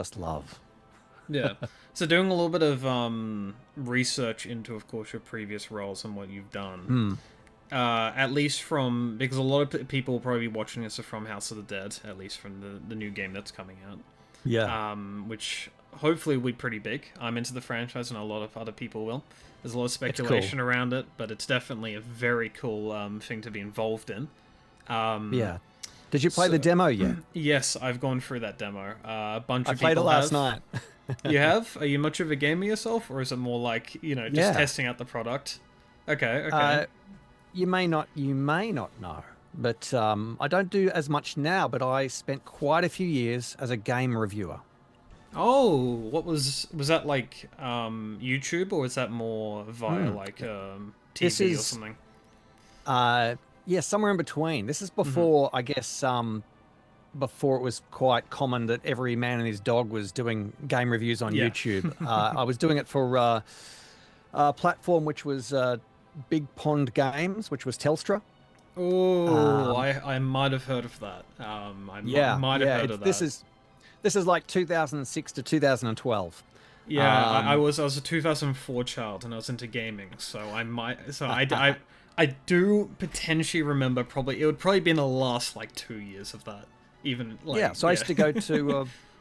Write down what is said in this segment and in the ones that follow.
just love. Yeah. So doing a little bit of research into, of course, your previous roles and what you've done. Hmm. At least from because a lot of people will probably be watching this are from House of the Dead, at least from the new game that's coming out. Yeah, Which hopefully will be pretty big. I'm into the franchise, and a lot of other people will. There's a lot of it's cool. speculation around it, but it's definitely a very cool thing to be involved in. Um, Yeah. Did you play the so, demo yet? yes, I've gone through that demo. A bunch I of played it people last have. night. You have? Are you much of a gamer yourself, or is it more like just Yeah. testing out the product? Okay, okay. Uh, you may not know, but I don't do as much now. But I spent quite a few years as a game reviewer. Oh, what was that like? YouTube, or was that more via Hmm. like This TV or is something? yeah, somewhere in between. This is Hmm. before, I guess, before it was quite common that every man and his dog was doing game reviews on Yeah. YouTube. I was doing it for a platform which was Big Pond Games, which was Telstra. Oh, Um, I might have heard of that. yeah, Might have yeah. heard It's of that. this is like 2006 to 2012. Yeah, Um, I was a 2004 child and I was into gaming, so I might I do potentially remember probably it would probably be in the last like 2 years of that. Even yeah, like so yeah. I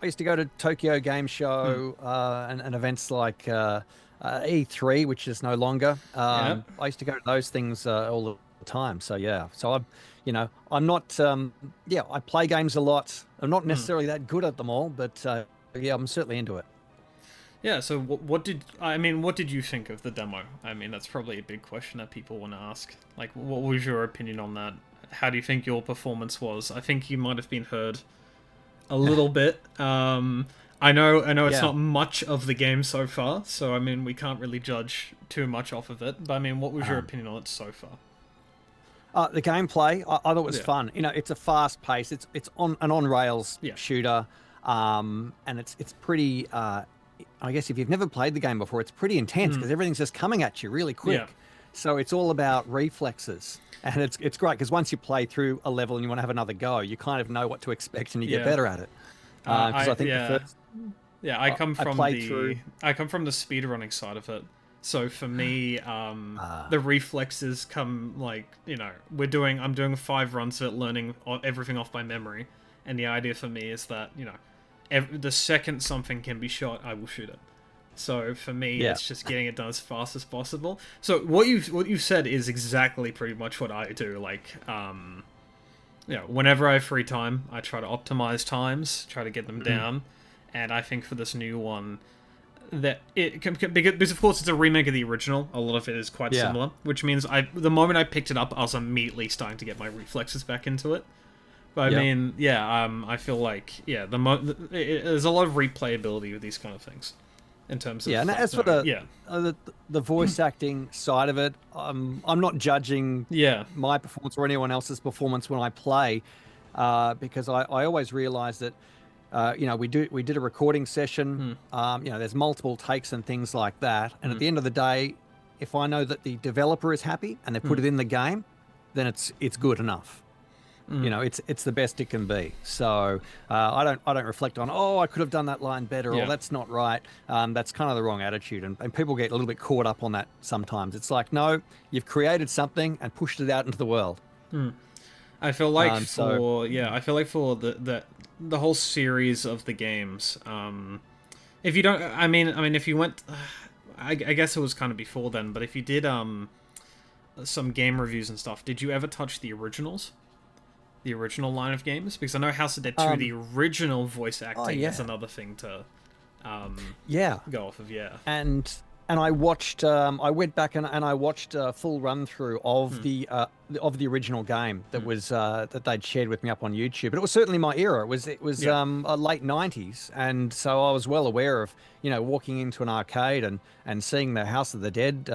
used to go to Tokyo Game Hmm. Show and events like E3, which is no longer. Yeah. I used to go to those things all the time. So yeah, so I'm not yeah, I play games a lot. I'm not Hmm. necessarily that good at them all, but yeah, I'm certainly into it. Yeah, so what did you think of the demo? I mean, that's probably a big question that people want to ask. Like, what was your opinion on that? How do you think your performance was? I think you might have been heard a little bit. I know it's Yeah. not much of the game so far, so I mean, we can't really judge too much off of it. But I mean, what was your Um, opinion on it so far? the gameplay, I thought was Yeah, fun. It's a fast pace. It's on an on rails yeah, shooter, and it's pretty. I guess if you've never played the game before, it's pretty intense mm, because everything's just coming at you really yeah, quick. So it's all about reflexes, and it's great because once you play through a level and you want to have another go, you kind of know what to expect and you get yeah. better at it. Because I think the Yeah. first Yeah, I come I from played through. the speedrunning side of it. So for me, Uh, the reflexes come like I'm doing 5 runs of it, learning everything off by memory, and the idea for me is that the second something can be shot, I will shoot it. So for me, yeah, it's just getting it done as fast as possible. So what you said is exactly pretty much what I do. Like whenever I have free time, I try to optimize times, try to get them mm, down, and I think for this new one, that because of course it's a remake of the original. A lot of it is quite yeah, similar, which means the moment I picked it up, I was immediately starting to get my reflexes back into it. But I yeah. mean, yeah, I feel like there's a lot of replayability with these kind of things in terms Yeah, of and like as for the yeah, uh, the, the voice acting side of it, I'm not judging yeah, my performance or anyone else's performance when I play, because I always realize that we did a recording session. hmm, There's multiple takes and things like that, and at hmm, the end of the day, if I know that the developer is happy and they hmm, put it in the game, then it's good enough. hmm, It's the best it can be. So I don't reflect on, oh, I could have done that line better, or yeah. that's not right. That's kind of the wrong attitude, and people get a little bit caught up on that sometimes. It's like, no, you've created something and pushed it out into the world. Hmm. I feel like So I feel like for the whole series of the games, if you don't, I mean, if you went, I guess it was kind of before then, but if you did some game reviews and stuff, did you ever touch the originals, the original line of games? Because I know House of Dead 2, the um, original voice oh acting is yeah, another thing to yeah. go off of. Yeah. and and I watched. I went back and I watched a full run through Hmm. of the original game that Hmm. was that they'd shared with me up on YouTube. But it was certainly my era. It was Yeah. a late '90s, and so I was well aware of walking into an arcade and seeing the House of the Dead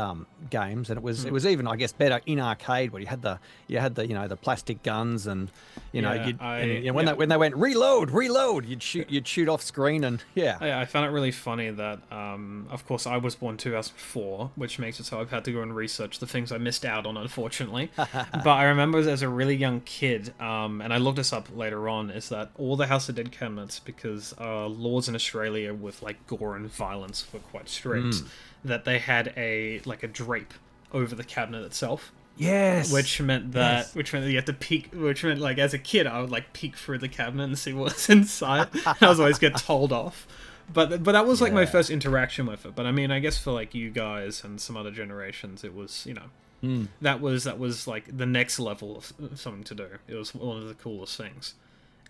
games, and Hmm. it was even, I guess, better in arcade where you had the the plastic guns, and Yeah. Yeah. when they went reload, you'd shoot off screen, and yeah. I found it really funny that, of course, I was born 2004, which makes it so I've had to go and research the things I missed out on, unfortunately. But I remember as a really young kid, and I looked this up later on, is that all the House of Dead cabinets, because laws in Australia with like gore and violence were quite strict, that they had a drape over the cabinet itself. Yes. Which meant that you had to peek. Which meant, like, as a kid, I would like peek through the cabinet and see what's inside. And I was always get told off. But that was like my first interaction with it. But I mean, I guess for like you guys and some other generations, it was, you know, that was like the next level of something to do. It was one of the coolest things.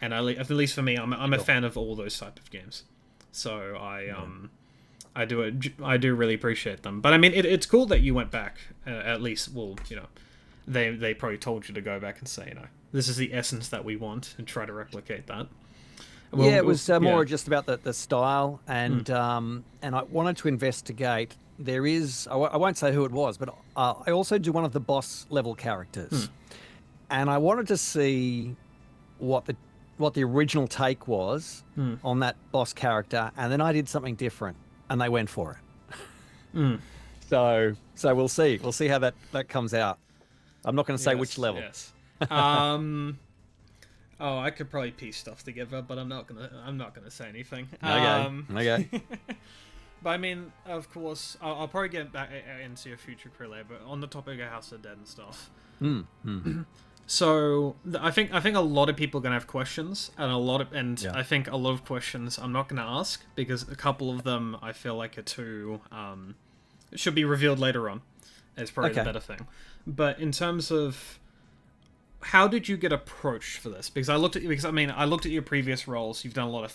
And at least for me, I'm a fan of all those type of games. So I do really appreciate them. But I mean, it's cool that you went back. At least, well, you know, they probably told you to go back and say, you know, this is the essence that we want, and try to replicate that. Well, yeah, it was more just about the style, and I wanted to investigate. There is, I won't say who it was, but I also do one of the boss level characters, and I wanted to see what the original take was on that boss character, and then I did something different, and they went for it. So we'll see how that comes out. I'm not going to say which level. Yes. Oh, I could probably piece stuff together, but I'm not gonna say anything. Okay. But I mean, of course, I'll probably get back into your future career later. But on the topic of House of Dead and stuff, so I think a lot of people are gonna have questions, and I think a lot of questions I'm not gonna ask, because a couple of them I feel like are too should be revealed later on. Is probably the better thing. But in terms of how did you get approached for this? Because I looked at your previous roles. You've done a lot of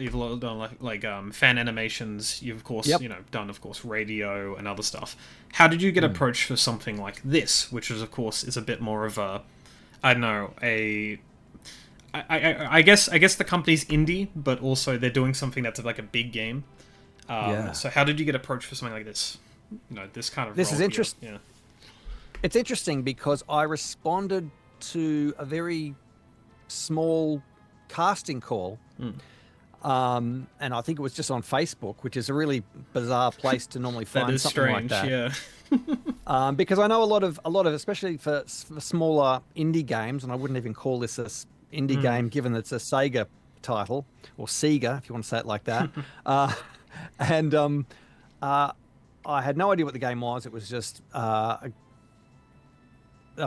you've done like fan animations. You've of course done of course radio and other stuff. How did you get approached for something like this, which is of course is a bit more of a, I don't know, I guess the company's indie, but also they're doing something that's like a big game. So how did you get approached for something like this? You know, this kind of. This role is interesting. Yeah. It's interesting because I responded to a very small casting call, and I think it was just on Facebook, which is a really bizarre place to normally find something strange, like that. Yeah. Because I know a lot of especially for smaller indie games, and I wouldn't even call this a indie game given it's a Sega title, or Sega if you want to say it like that. I had no idea what the game was. It was just a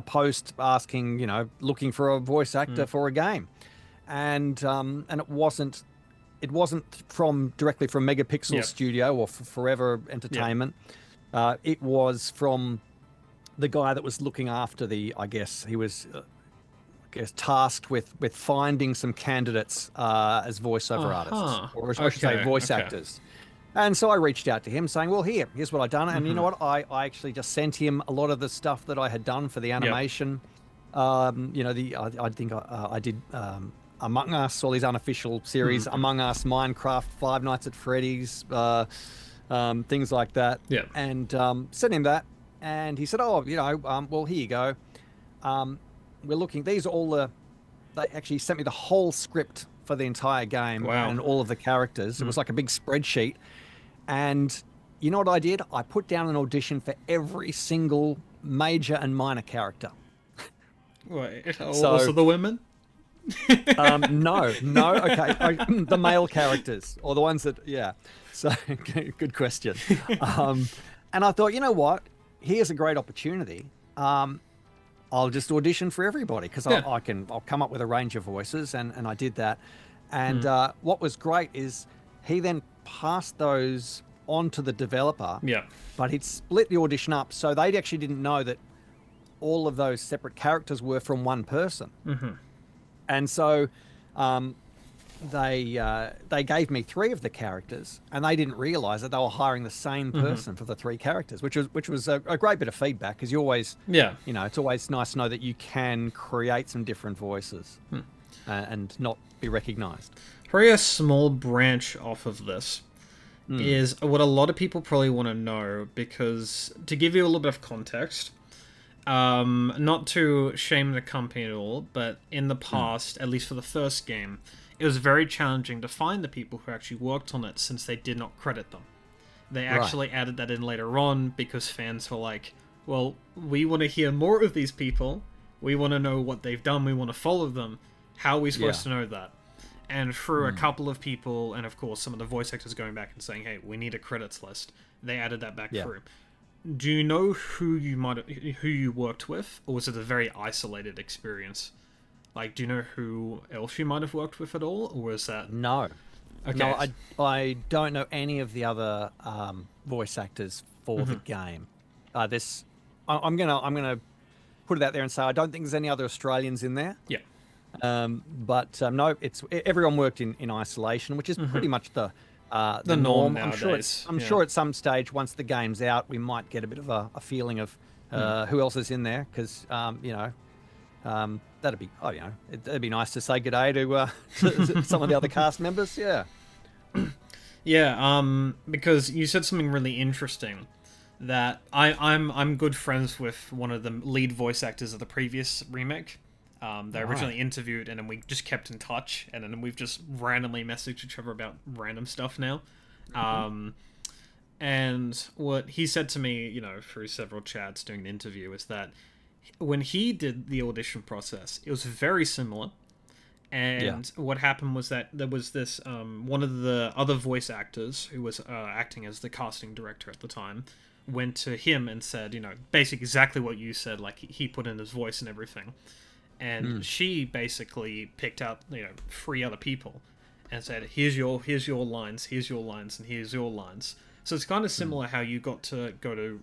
post asking, you know, looking for a voice actor for a game, and it wasn't directly from Megapixel Studio or Forever Entertainment. It was from the guy that was looking after I guess he was tasked with finding some candidates as voiceover artists, or I should say voice actors. And so I reached out to him saying, well, here's what I've done. And you know what? I actually just sent him a lot of the stuff that I had done for the animation. You know, I think I did Among Us, all these unofficial series, Among Us, Minecraft, Five Nights at Freddy's, things like that. Yeah. And sent him that. And he said, oh, you know, well, here you go. We're looking, these are all they actually sent me the whole script for the entire game and all of the characters. It was like a big spreadsheet. And you know what I did? I put down an audition for every single major and minor character. Wait, also the women? No. Okay. The male characters, or the ones that, So, good question. And I thought, you know what? Here's a great opportunity. I'll just audition for everybody, because I'll come up with a range of voices, and I did that. And what was great is he then passed those on to the developer. Yeah. But he'd split the audition up, so they actually didn't know that all of those separate characters were from one person. And so they gave me 3 of the characters, and they didn't realize that they were hiring the same person for the 3 characters, which was a great bit of feedback, because you always, you know, it's always nice to know that you can create some different voices and not be recognized. Probably a small branch off of this is what a lot of people probably want to know, because to give you a little bit of context, not to shame the company at all, but in the past, at least for the first game, it was very challenging to find the people who actually worked on it, since they did not credit them. They actually added that in later on, because fans were like, well, we want to hear more of these people, We want to know what they've done. We want to follow them. How are we supposed to know that? And through a couple of people, and of course some of the voice actors going back and saying, hey, we need a credits list, they added that back through. Do you know who you worked with, or was it a very isolated experience? Like, do you know who else you might have worked with at all, or was that... No. Okay. No, I don't know any of the other voice actors for the game. I'm gonna put it out there and say I don't think there's any other Australians in there. Yeah. But no, everyone worked in isolation, which is pretty much the norm nowadays. I'm sure at some stage, once the game's out, we might get a bit of a feeling of who else is in there, because that'd be it'd be nice to say good day to some of the other cast members. Because you said something really interesting, that I'm good friends with one of the lead voice actors of the previous remake. They originally interviewed, and then we just kept in touch, and then we've just randomly messaged each other about random stuff now. And what he said to me, through several chats during the interview, is that when he did the audition process, it was very similar. And what happened was that there was this one of the other voice actors who was acting as the casting director at the time went to him and said, basically exactly what you said, like he put in his voice and everything. And she basically picked out 3 other people and said, here's your lines, here's your lines, and here's your lines. So it's kind of similar how you got to go to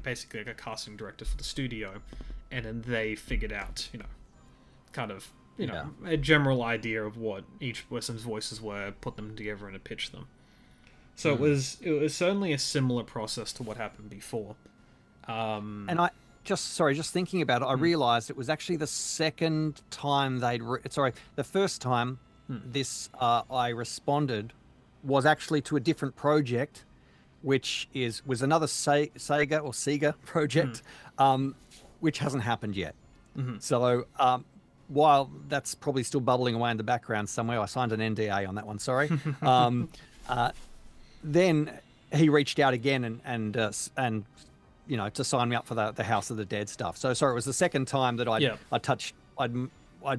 basically like a casting director for the studio, and then they figured out kind of a general idea of what each person's voices were, put them together and pitch them. So it was certainly a similar process to what happened before. And I just thinking about it, I realized it was actually the second time the first time this I responded was actually to a different project, which was another Sega project, which hasn't happened yet. So while that's probably still bubbling away in the background somewhere, I signed an NDA on that one. Sorry. Then he reached out again and to sign me up for the House of the Dead stuff. So sorry, it was the second time that I'd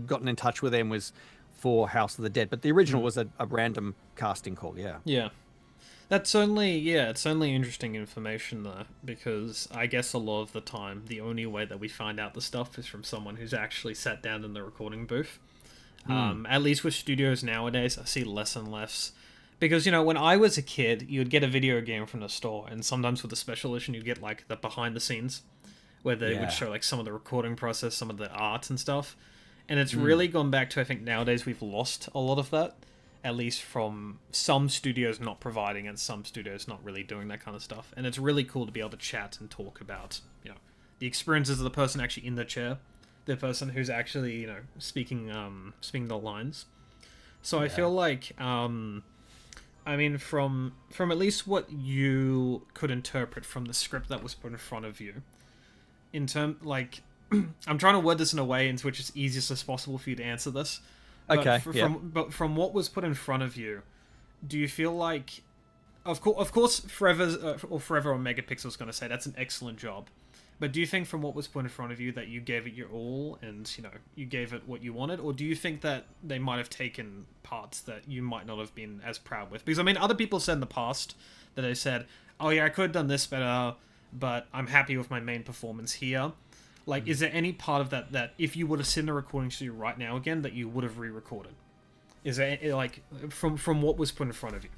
gotten in touch with them was for House of the Dead, but the original was a random casting call. Yeah. It's only interesting information though, because I guess a lot of the time the only way that we find out the stuff is from someone who's actually sat down in the recording booth. At least with studios nowadays, I see less and less. Because, when I was a kid, you would get a video game from the store, and sometimes with the special edition, you'd get, like, the behind the scenes, where they would show, like, some of the recording process, some of the art and stuff. And it's really gone back to, I think, nowadays we've lost a lot of that, at least from some studios not providing and some studios not really doing that kind of stuff. And it's really cool to be able to chat and talk about, the experiences of the person actually in the chair, the person who's actually, speaking the lines. So I feel like... from at least what you could interpret from the script that was put in front of you, I'm trying to word this in a way in which it's easiest as possible for you to answer this. Okay. But from what was put in front of you, do you feel like, of course, Forever or Megapixel's going to say that's an excellent job. But do you think from what was put in front of you that you gave it your all and, you gave it what you wanted? Or do you think that they might have taken parts that you might not have been as proud with? Because, other people said in the past that they said, oh yeah, I could have done this better, but I'm happy with my main performance here. Like, is there any part of that if you would have seen the recording studio right now again, that you would have re-recorded? Is there, from what was put in front of you?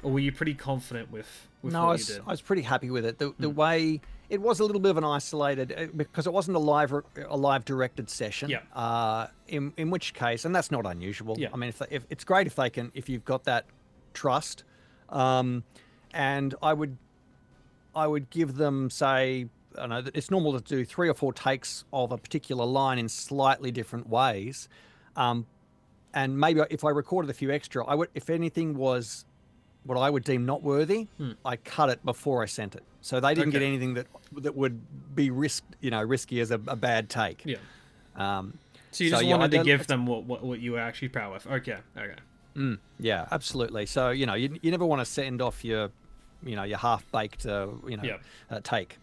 Or were you pretty confident with what you did? I was pretty happy with it. The way... It was a little bit of an isolated, because it wasn't a live directed session. Yeah. In which case, and that's not unusual. Yeah. If it's great if you've got that trust, and I would give them, say, I know that it's normal to do 3 or 4 takes of a particular line in slightly different ways, and maybe if I recorded a few extra, if anything was what I would deem not worthy, I cut it before I sent it. So they didn't get anything that would be risky as a bad take. Yeah. So you just wanted to give them what you were actually proud of. Okay. Yeah, absolutely. So you never want to send off your your half-baked Yeah. take.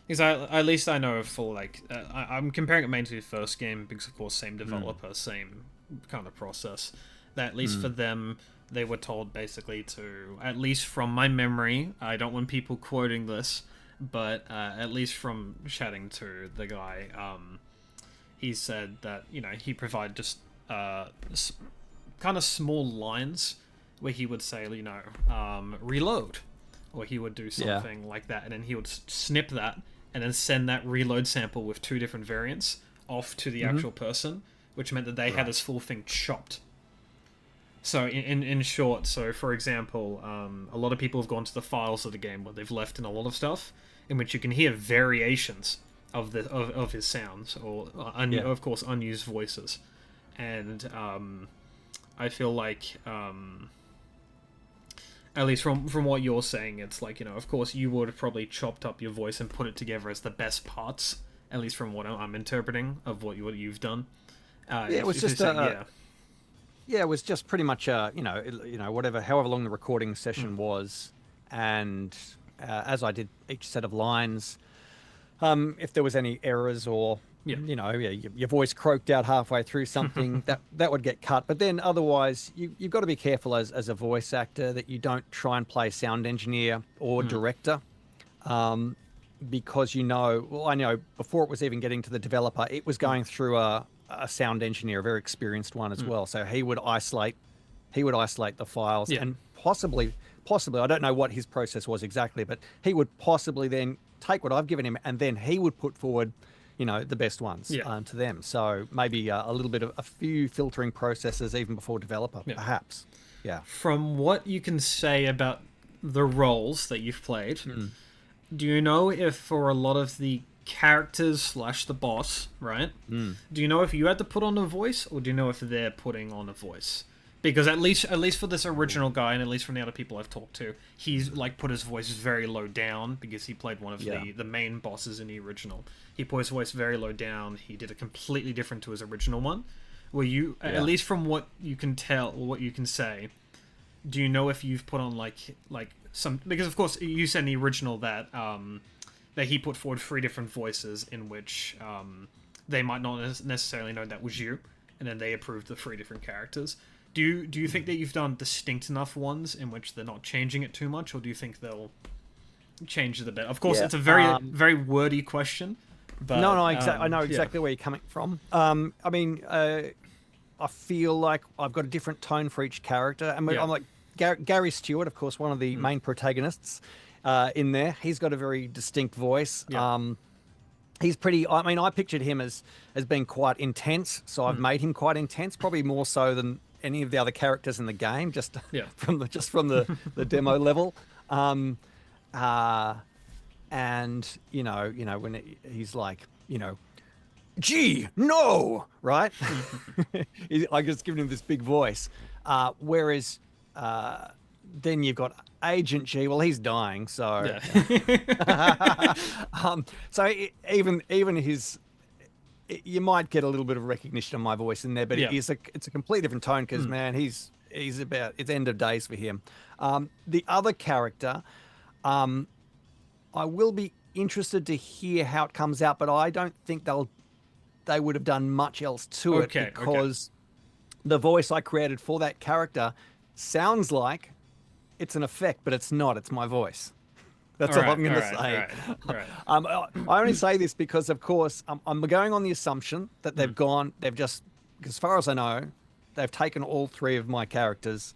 Because at least I know for like I'm comparing it mainly to the first game because of course same developer, same kind of process. That at least for them, they were told basically to, at least from my memory, I don't want people quoting this, but at least from chatting to the guy, he said that he provided just kind of small lines where he would say reload, or he would do something like that, and then he would snip that and then send that reload sample with 2 different variants off to the actual person, which meant that they had this full thing chopped. So in short, so for example, a lot of people have gone to the files of the game where they've left in a lot of stuff in which you can hear variations of his sounds, or of course unused voices, and I feel like at least from what you're saying, it's like, of course you would have probably chopped up your voice and put it together as the best parts, at least from what I'm interpreting of what you've done. It was just it was just pretty much however long the recording session was, and as I did each set of lines, if there was any errors or your voice croaked out halfway through something, that would get cut. But then otherwise, you've got to be careful as a voice actor that you don't try and play sound engineer or director, because I know before it was even getting to the developer, it was going through a sound engineer, a very experienced one as well. So he would isolate the files, and possibly I don't know what his process was exactly, but he would possibly then take what I've given him, and then he would put forward the best ones to them. So maybe a little bit of a few filtering processes even before developer, perhaps. Yeah. From what you can say about the roles that you've played, do you know if for a lot of the characters / the boss, right? Do you know if you had to put on a voice, or do you know if they're putting on a voice? Because at least for this original guy, and at least from the other people I've talked to, he's like put his voice very low down because he played one of the main bosses in the original. He put his voice very low down. He did it completely different to his original one. Were you, at least from what you can tell or what you can say, do you know if you've put on like some? Because of course you said in the original that that he put forward 3 different voices in which they might not necessarily know that was you, and then they approved the 3 different characters. Do you think that you've done distinct enough ones in which they're not changing it too much, or do you think they'll change it a bit? Of course, it's a very wordy question. But, no, I know exactly where you're coming from. I mean, I feel like I've got a different tone for each character. I'm like Gary Stewart, of course, one of the main protagonists in there. He's got a very distinct voice. He's pretty. I mean, I pictured him as being quite intense, so I've made him quite intense, probably more so than any of the other characters in the game, just from the demo level. And when he's like, gee, no, right? I just given him this big voice. Whereas then you've got Agent G. Well, he's dying, so even his. You might get a little bit of recognition of my voice in there, but it's a completely different tone because man, he's about, it's end of days for him. The other character, I will be interested to hear how it comes out, but I don't think they would have done much else to it because the voice I created for that character sounds like it's an effect, but it's not. It's my voice. That's all I'm going to say. I only say this because, of course, I'm going on the assumption that they've just, as far as I know, they've taken all 3 of my characters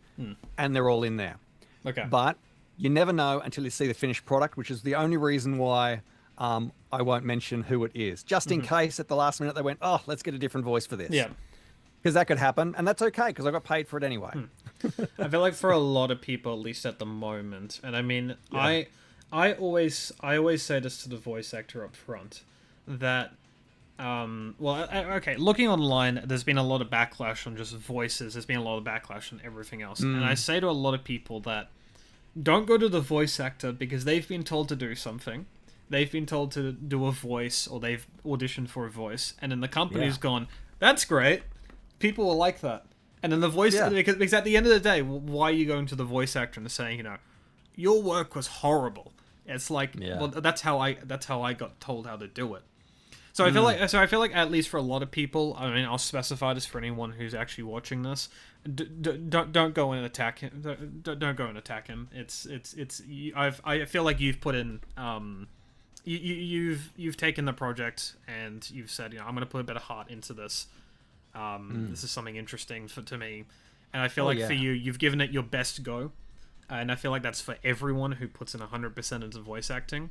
and they're all in there. Okay. But you never know until you see the finished product, which is the only reason why I won't mention who it is. Just in case at the last minute they went, oh, let's get a different voice for this. Yeah. Because that could happen, and that's okay because I got paid for it anyway. I feel like for a lot of people, at least at the moment, and I mean, I always say this to the voice actor up front, that, looking online, there's been a lot of backlash on just voices, there's been a lot of backlash on everything else, and I say to a lot of people that don't go to the voice actor because they've been told to do something, they've been told to do a voice, or they've auditioned for a voice, and then the company's gone, that's great, people will like that. And then the voice, because at the end of the day, why are you going to the voice actor and saying, your work was horrible. It's like, Yeah. well, that's how I got told how to do it. So I feel like at least for a lot of people, I mean, I'll specify this for anyone who's actually watching this. Don't go and attack him. Don't go and attack him. I feel like you've put in you've taken the project and you've said, I'm going to put a bit of heart into this. This is something interesting to me, and I feel like for you, you've given it your best go, and I feel like that's for everyone who puts in 100% into voice acting.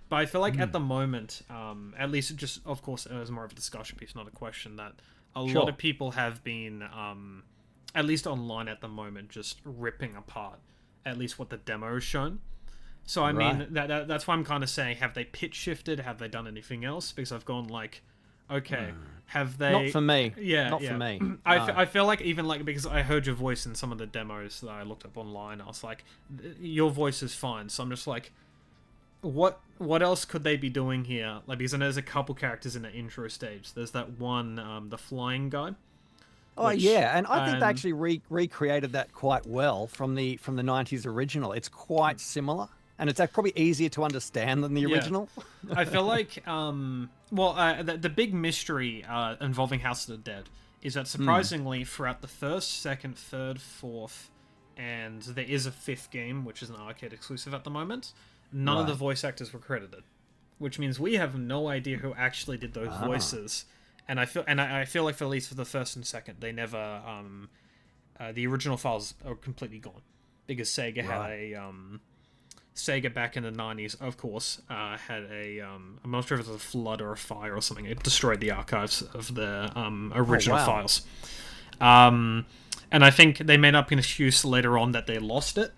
But I feel like at the moment, at least just, of course, it was more of a discussion piece, not a question, that a lot of people have been, at least online at the moment, just ripping apart at least what the demo has shown. So, I mean, that's why I'm kind of saying, have they pitch shifted? Have they done anything else? Because I've gone like, okay, have they... Not for me. Yeah, Not for me. I feel like even like, because I heard your voice in some of the demos that I looked up online, I was like, your voice is fine. So I'm just like, what else could they be doing here? Like, because I know there's a couple characters in the intro stage. There's that one, the flying guy. Oh yeah, and I think they actually recreated that quite well from the 90s original. It's quite similar, and it's probably easier to understand than the original. I feel like the big mystery involving House of the Dead is that surprisingly throughout the first, second, third, fourth, and there is a fifth game which is an arcade exclusive at the moment, none of the voice actors were credited, which means we have no idea who actually did those voices. And I feel like for at least for the first and second, they never the original files are completely gone because Sega had a Sega back in the 90s, of course, had a I'm not sure if it was a flood or a fire or something. It destroyed the archives of the original files. And I think they made up an excuse later on that they lost it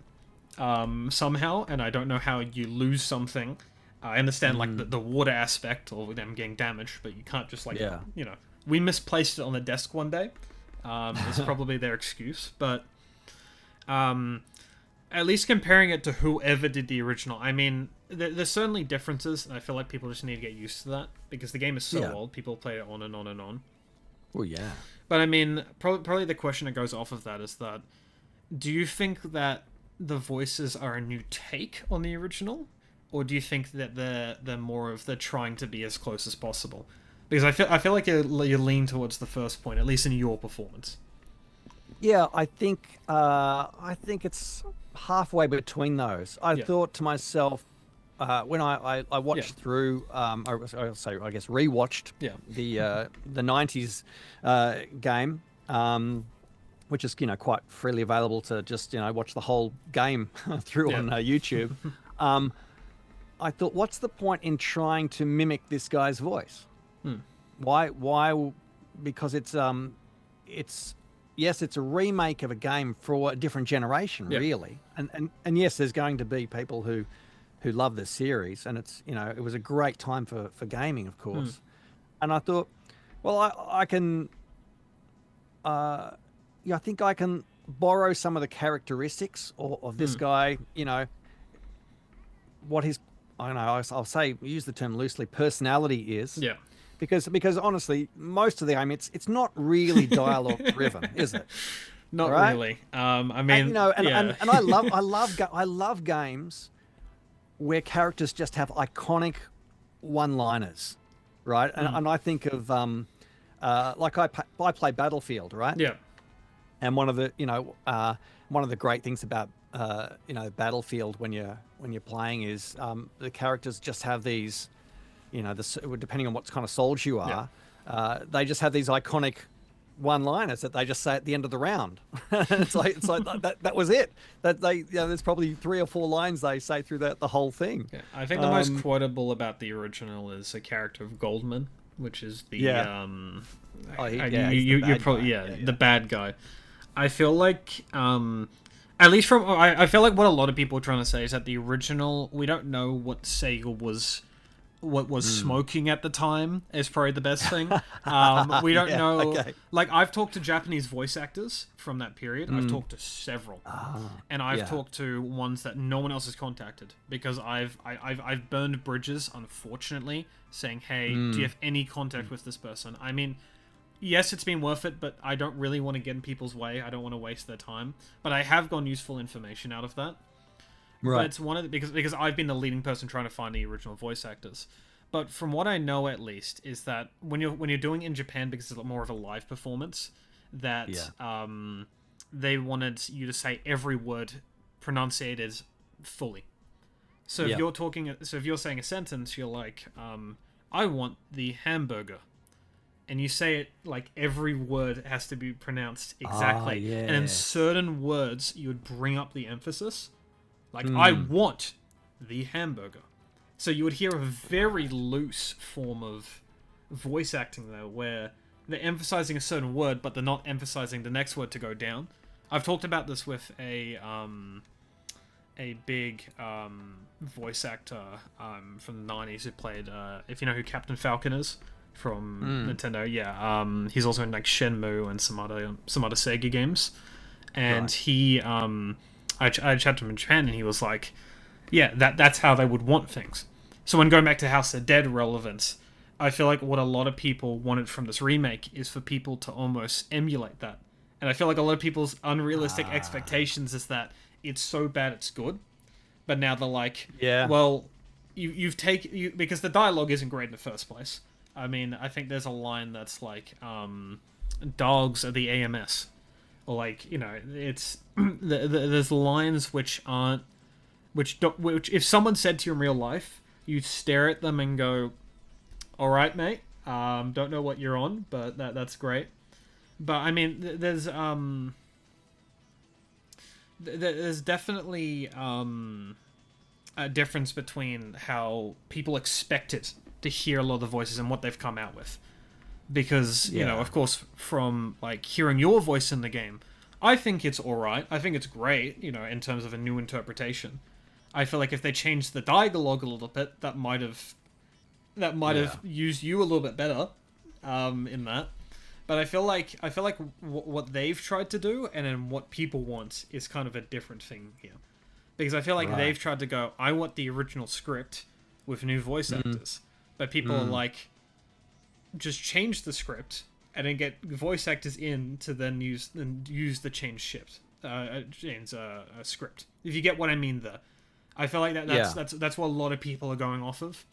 somehow, and I don't know how you lose something. I understand like the water aspect or them getting damaged, but you can't just like we misplaced it on the desk one day. It's probably their excuse, but at least comparing it to whoever did the original, I mean, there's certainly differences, and I feel like people just need to get used to that because the game is so old. People play it on and on and on. Well, yeah. But I mean, probably the question that goes off of that is that, do you think that the voices are a new take on the original? Or do you think that they're more of they're trying to be as close as possible? Because I feel like you lean towards the first point, at least in your performance. Yeah, I think it's halfway between those. I thought to myself when I watched through, I guess rewatched the 90s game, which is quite freely available to just watch the whole game through on YouTube. I thought, what's the point in trying to mimic this guy's voice? Why? Because it's yes, it's a remake of a game for a different generation, really. And yes, there's going to be people who love this series, and it's it was a great time for gaming, of course. And I thought, well, I can I think I can borrow some of the characteristics of this guy, what his, I don't know, I'll say, use the term loosely, personality is. Yeah. Because honestly, most of the game, it's not really dialogue driven, is it? Not really. I mean, and I love games where characters just have iconic one-liners, right? And I think of like I play Battlefield, right? Yeah. And one of the great things about Battlefield when you're playing is the characters just have these, depending on what kind of soldier you are, they just have these iconic one-liners that they just say at the end of the round. it's like that was it. That there's probably 3 or 4 lines they say through the whole thing. Yeah. I think the most quotable about the original is a character of Goldman, which is the the bad guy. I feel like at least from I feel like what a lot of people are trying to say is that the original, we don't know what Sega was smoking at the time is probably the best thing. We don't know. Okay. Like, I've talked to Japanese voice actors from that period. I've talked to several, and I've talked to ones that no one else has contacted because I've burned bridges, unfortunately, saying, "Hey, do you have any contact with this person?" I mean, yes, it's been worth it, but I don't really want to get in people's way. I don't want to waste their time, but I have gotten useful information out of that. but Right. it's one of the, because I've been the leading person trying to find the original voice actors. But from what I know, at least, is that when you're doing it in Japan, because it's more of a live performance, that Yeah. they wanted you to say every word pronunciated fully. Yeah. So if you're saying a sentence, you're like, I want the hamburger, and you say it like every word has to be pronounced Ah, exactly, and in yes. certain words you would bring up the emphasis, like I Hmm. want the hamburger. So you would hear a very loose form of voice acting there, where they're emphasizing a certain word, but they're not emphasizing the next word to go down. I've talked about this with a big voice actor from the 90s who played, if you know who Captain Falcon is from Hmm. Nintendo, yeah. He's also in like Shenmue and some other Sega games. And Right. I chatted to him in Japan, and he was like, yeah, that's how they would want things. So when going back to House of Dead relevance, I feel like what a lot of people wanted from this remake is for people to almost emulate that. And I feel like a lot of people's unrealistic Ah. expectations is that it's so bad it's good. But now they're like, Yeah. well, you've taken because the dialogue isn't great in the first place. I mean, I think there's a line that's like, "Dogs are the AMS," or like, it's there's lines which aren't which if someone said to you in real life, you'd stare at them and go, "All right, mate. Don't know what you're on, but that's great." But I mean, there's definitely a difference between how people expect it to hear a lot of the voices and what they've come out with. Because, Yeah. of course, from like hearing your voice in the game, I think it's alright. I think it's great, in terms of a new interpretation. I feel like if they changed the dialogue a little bit, that might have Yeah. used you a little bit better in that. But I feel like what they've tried to do and then what people want is kind of a different thing here. Because I feel like Right. they've tried to go, I want the original script with new voice Mm. actors. But people are Mm. like, just change the script and then get voice actors in to then use the change script. If you get what I mean there. I feel like that's Yeah. that's that's what a lot of people are going off of.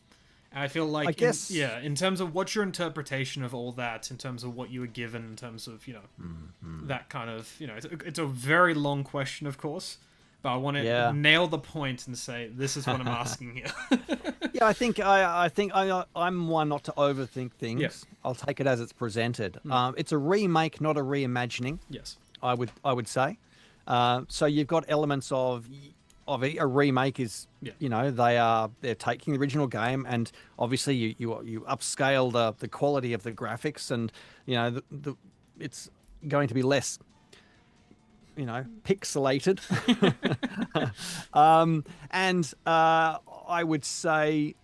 I feel I like guess. in terms of what's your interpretation of all that, in terms of what you were given, in terms of Mm. that kind of it's a very long question, of course, but I want to Yeah. nail the point and say this is what I'm asking here. Yeah, I'm one not to overthink Yeah. things. I'll take it as it's presented. Mm. It's a remake, not a reimagining. Yes. I would say. So you've got elements of a remake is Yeah. they're taking the original game, and obviously you upscale the quality of the graphics, and the it's going to be less pixelated. And I would say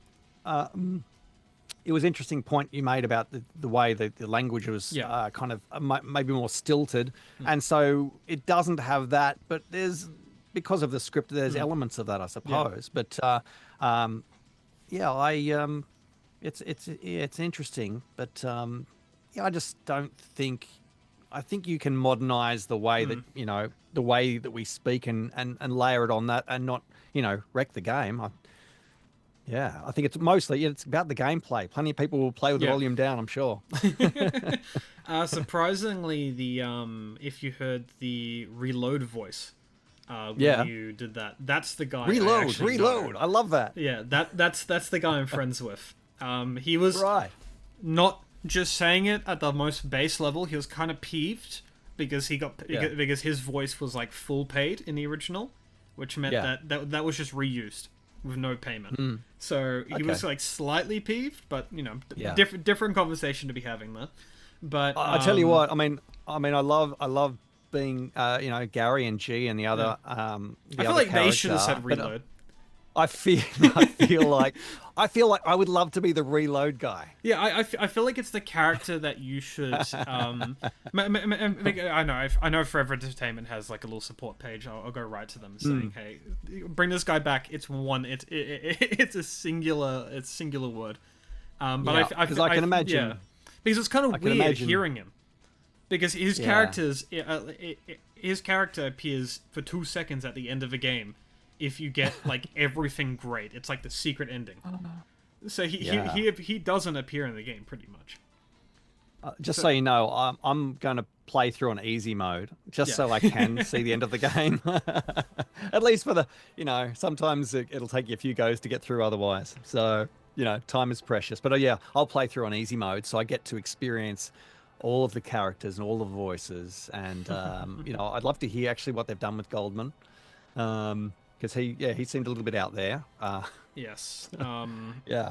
it was an interesting point you made about the way that the language was Yeah. kind of maybe more stilted, Mm. and so it doesn't have that. But because of the script, there's Mm. elements of that, I Yeah. suppose. But yeah, it's interesting, but yeah, I just don't think. I think you can modernize the way that Mm. the way that we speak, and layer it on that, and not wreck the game. Yeah, I think it's about the gameplay. Plenty of people will play with the Yeah. volume down, I'm sure. Surprisingly, the if you heard the reload voice when Yeah. you did that, that's the guy I Reload, actually know. reload. I love that. Yeah, that's the guy I'm friends with. He was Right. not just saying it at the most base level. He was kind of peeved because Yeah. because his voice was like full paid in the original, which meant Yeah. that was just reused with no payment. Mm. So he Okay. was like slightly peeved, but Yeah. different conversation to be having there. But I tell you what, I love being Gary and G and yeah. the I feel other like they should have character, said but reload. I feel I feel like I would love to be the reload guy. Yeah, I feel like it's the character that you should. I know Forever Entertainment has like a little support page. I'll go right to them saying, "Hey, bring this guy back." It's one. It's a singular word. But Yeah, because I can imagine. yeah, because it's kind I of can weird imagine. hearing him because Yeah. his character appears for 2 seconds at the end of a game, if you get like everything great. It's like the secret ending. So Yeah. he doesn't appear in the game pretty much. Just So so you know, I'm going to play through on easy mode just yeah. so I can see the end of the game. At least for the, sometimes it'll take you a few goes to get through otherwise. So, time is precious. But yeah, I'll play through on easy mode so I get to experience all of the characters and all the voices. And, I'd love to hear actually what they've done with Goldman. Because he seemed a little bit out there. Yes. Yeah.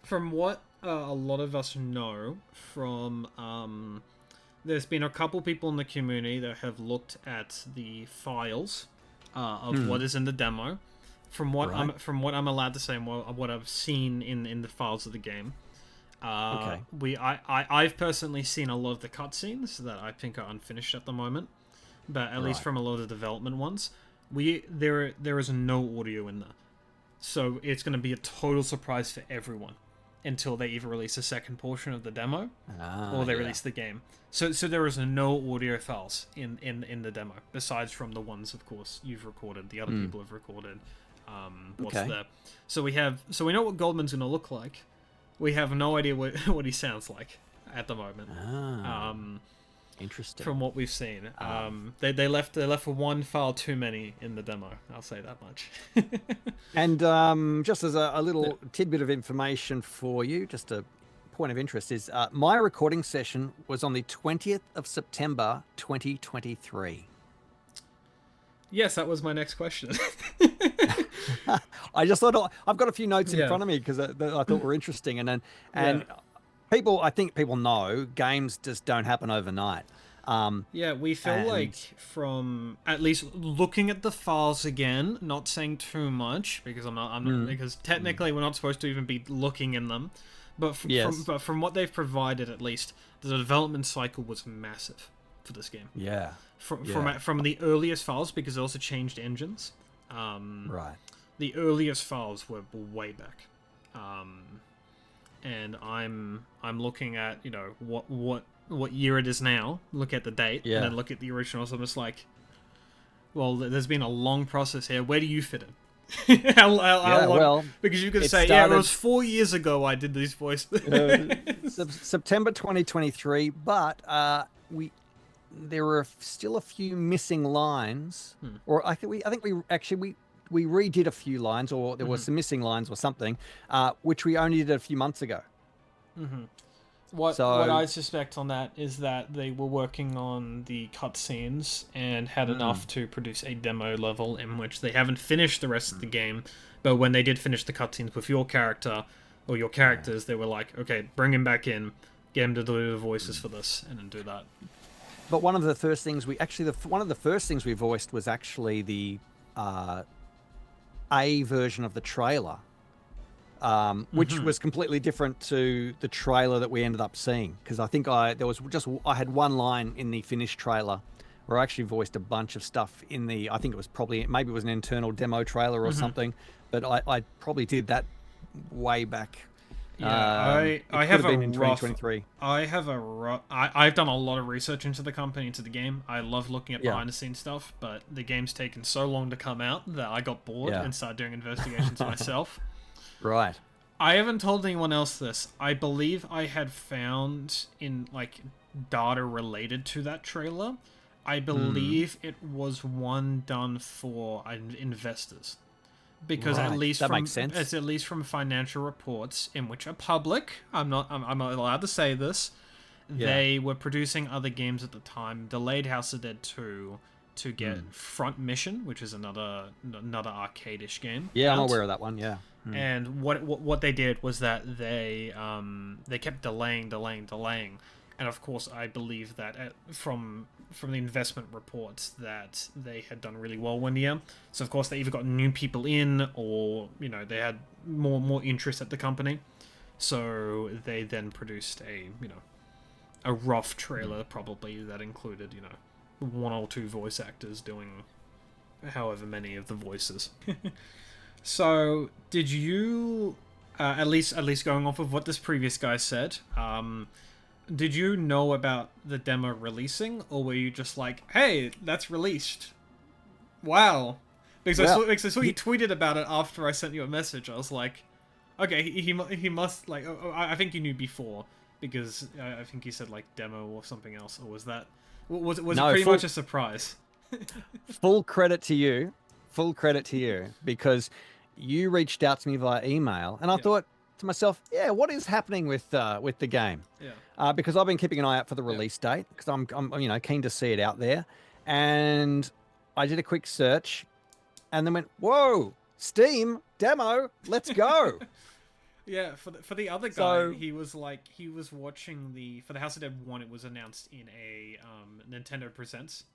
From what a lot of us know from there's been a couple people in the community that have looked at the files of what is in the demo. From what Right. I'm allowed to say and what I've seen in the files of the game, Okay. I've personally seen a lot of the cutscenes that I think are unfinished at the moment, but at least Right. from a lot of the development ones, there is no audio in there, so it's going to be a total surprise for everyone until they either release a second portion of the demo or they Yeah. release the game. So there is no audio files in the demo, besides from the ones, of course, you've recorded, the other people have recorded. What's Okay. there? So we know what Goldman's gonna look like. We have no idea what he sounds like at the moment. Interesting. From what we've seen, they left for one file too many in the demo. I'll say that much. And just as a little tidbit of information for you, just a point of interest is my recording session was on the 20th of September, 2023. Yes, that was my next question. I just thought I've got a few notes in Yeah. front of me because I thought were interesting, and Yeah. I think people know games just don't happen overnight. Yeah, we feel And like from at least looking at the files again, not saying too much because I'm not because technically we're not supposed to even be looking in them, but Yes. from what they've provided, at least the development cycle was massive for this game. Yeah. From the earliest files, because they also changed engines. Right. The earliest files were way back, and I'm looking at what year it is now. Look at the date, Yeah. and then look at the original. So I'm just like, well, there's been a long process here. Where do you fit in? how long? Well, Because you could it say, started- it was 4 years ago I did these voices. September 2023, but there were still a few missing lines, or I think we redid a few lines, or there were some missing lines or something, which we only did a few months ago. What So- I suspect on that is that they were working on the cutscenes and had enough to produce a demo level in which they haven't finished the rest of the game, but when they did finish the cutscenes with your character or your characters, they were like, okay, bring him back in, get him to do the voices for this, and then do that. But one of the first things one of the first things we voiced was actually the A version of the trailer, which was completely different to the trailer that we ended up seeing. Because I think I had one line in the finished trailer where I actually voiced a bunch of stuff in the. I think it was maybe it was an internal demo trailer or something, but I probably did that way back. Yeah, It I could have been a in rough. 2023. I've done a lot of research into the company, into the game. I love looking at Yeah. behind the scenes stuff, but the game's taken so long to come out that I got bored Yeah. and started doing investigations myself. Right. I haven't told anyone else this. I believe I had found in data related to that trailer. I believe it was one done for investors. Because Right. at least That from makes sense. it's at least from financial reports in which are public. I'm not allowed to say this. Yeah. They were producing other games at the time. Delayed House of Dead 2 to get Front Mission, which is another arcade-ish game. Yeah, I'm out. aware of that one. Yeah. And what they did was that they kept delaying, and of course I believe that from the investment reports that they had done really well one year. So of course they either got new people in, or they had more interest at the company. So they then produced a rough trailer probably that included one or two voice actors doing however many of the voices. So, did you, at least going off of what this previous guy said, did you know about the demo releasing, or were you just like, hey, that's released? Wow. Because I saw you tweeted about it after I sent you a message. I was like, okay, he must like. I think you knew before because I think you said like demo or something else, or was that was it pretty much a surprise? Full credit to you, because you reached out to me via email, and I thought to myself, yeah, what is happening with the game? Yeah. Because I've been keeping an eye out for the release date because I'm keen to see it out there, and I did a quick search, and then went, whoa, Steam demo, let's go. Yeah, for the other guy, he was watching for the House of Dead 1. It was announced in a Nintendo Presents,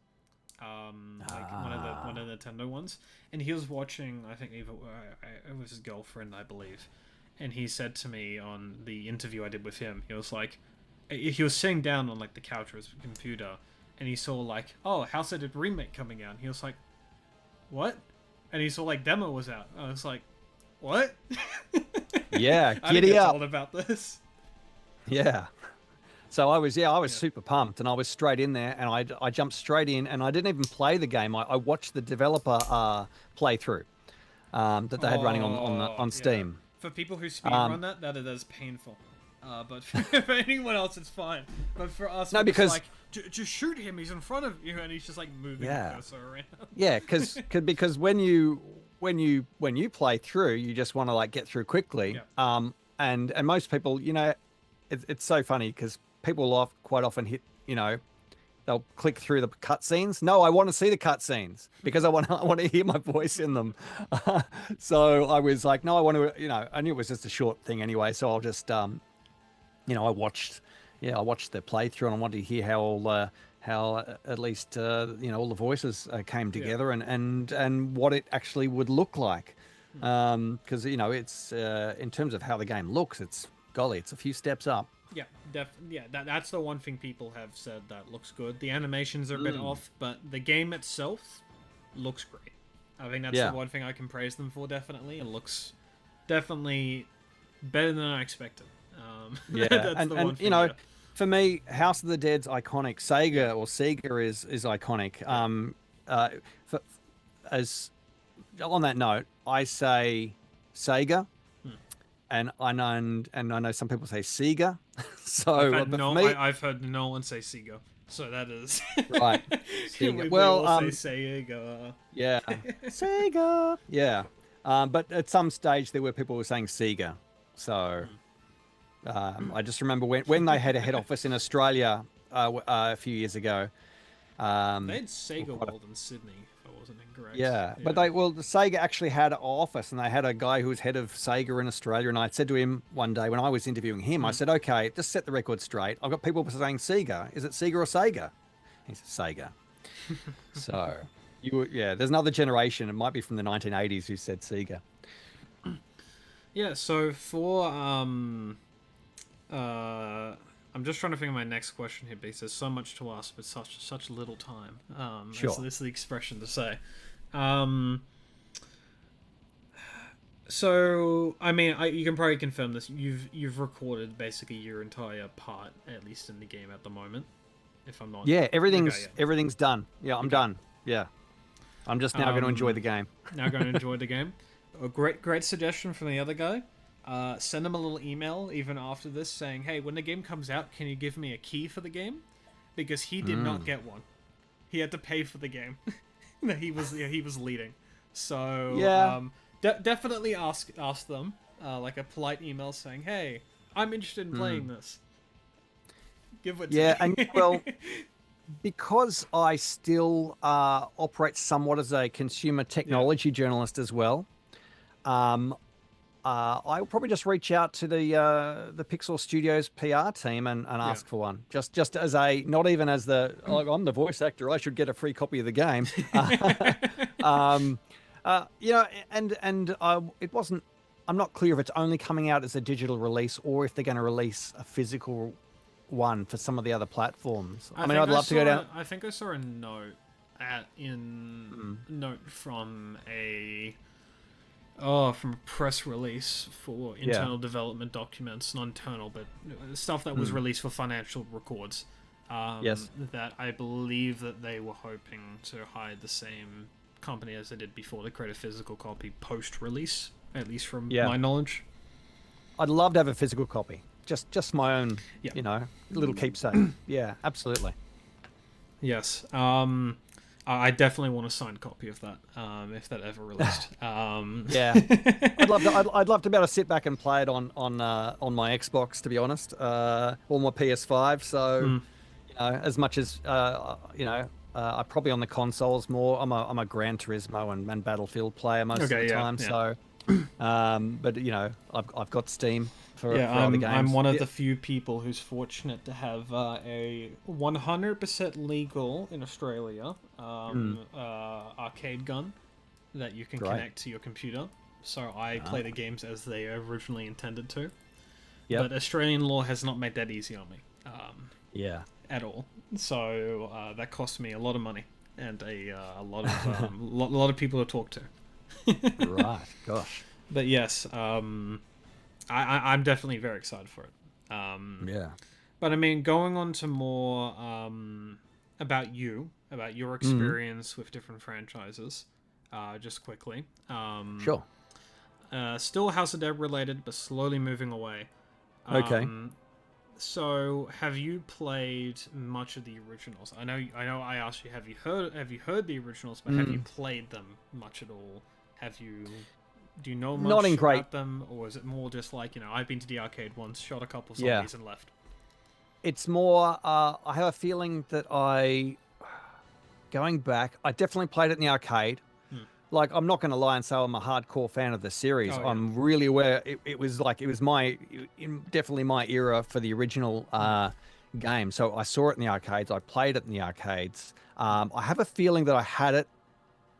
like one of the Nintendo ones, and he was watching. I think it was his girlfriend, I believe, and he said to me on the interview I did with him, he was sitting down on like the couch or his computer, and he saw like, oh, House of Dead Remake coming out. And he was like, what? And he saw like demo was out. I was like, what? Yeah, I didn't get told about this. Yeah. So I was super pumped, and I was straight in there, and I jumped straight in, and I didn't even play the game. I watched the developer playthrough that they had running on Steam. For people who speedrun that is painful. But for anyone else, it's fine. But for us, no, because like, just shoot him. He's in front of you, and he's just like moving the cursor around. Yeah, because when you play through, you just want to like get through quickly. Yeah. And most people, it's so funny because people quite often hit, they'll click through the cutscenes. No, I want to see the cutscenes because I want to hear my voice in them. So I was like, no, I want to, I knew it was just a short thing anyway. So I'll just, I watched the playthrough, and I wanted to hear how at least all the voices came together and what it actually would look like. Because it's in terms of how the game looks, it's a few steps up. Yeah, that's the one thing people have said that looks good. The animations are a bit off, but the game itself looks great. I think that's the one thing I can praise them for. Definitely, it looks definitely better than I expected. That's the one thing, for me, House of the Dead's iconic. Sega is iconic. As on that note, I say Sega. And I know some people say Sega. So I've heard no one say Sega. So that is right. We all say Sega. Yeah, Sega. Yeah, but at some stage there were people who were saying Sega. So I just remember when they had a head office in Australia a few years ago. They had Sega World in Sydney, if I wasn't incorrect. Yeah, but the Sega actually had an office, and they had a guy who was head of Sega in Australia. And I said to him one day when I was interviewing him, I said, "Okay, just set the record straight. I've got people saying Sega. Is it Sega or Sega?" He said, "Sega." So there's another generation. It might be from the 1980s who said Sega. Yeah. So for I'm just trying to think of my next question here because there's so much to ask, but such little time. Sure. This is the expression to say. So I mean, you can probably confirm this. You've recorded basically your entire part, at least in the game at the moment. If I'm not. Yeah, everything's done. Yeah, I'm done. Yeah, I'm just now going to enjoy the game. Now going to enjoy the game. A great suggestion from the other guy. Send him a little email even after this saying, hey, when the game comes out, can you give me a key for the game? Because he did not get one. He had to pay for the game that he was leading. So definitely ask them like a polite email saying, hey, I'm interested in playing this. Give it to me. And well, because I still operate somewhat as a consumer technology journalist as well, I'll probably just reach out to the Pixel Studios PR team and ask for one. Just as not even as I'm the voice actor, I should get a free copy of the game. It wasn't. I'm not clear if it's only coming out as a digital release or if they're going to release a physical one for some of the other platforms. I'd love to go down. I think I saw a note note from from a press release for internal development documents, not internal, but stuff that was released for financial records. Yes. That I believe that they were hoping to hide the same company as they did before. They create a physical copy post-release, at least from Yeah. my knowledge. I'd love to have a physical copy. Just my own, Yeah. you know, little keepsake. Yeah, absolutely. Yes. I definitely want a signed copy of that, if that ever released. Yeah, I'd love to be able to sit back and play it on my Xbox, to be honest, or my PS5. So, you know, as much as you know, I probably on the consoles more. I'm a Gran Turismo and Battlefield player most of the time. Yeah. So, but you know, I've got Steam for other games. I'm one of the few people who's fortunate to have a 100% legal in Australia arcade gun that you can connect to your computer. So I play the games as they originally intended to. Yep. But Australian law has not made that easy on me. Yeah. At all. So that cost me a lot of money and a lot of lot of people to talk to. Right. Gosh. But yes, I'm definitely very excited for it. Yeah. But I mean, going on to more about your experience with different franchises, just quickly. Sure. Still House of Dead related, but slowly moving away. Okay. So, have you played much of the originals? I know. I asked you, have you heard the originals? But have you played them much at all? Do you know much about them, or is it more just like, you know, I've been to the arcade once, shot a couple zombies, and left? It's more. I have a feeling that going back, I definitely played it in the arcade. Like, I'm not going to lie and say I'm a hardcore fan of the series. Oh, yeah. I'm really aware it was definitely my era for the original game. So I saw it in the arcades. I played it in the arcades. I have a feeling that I had it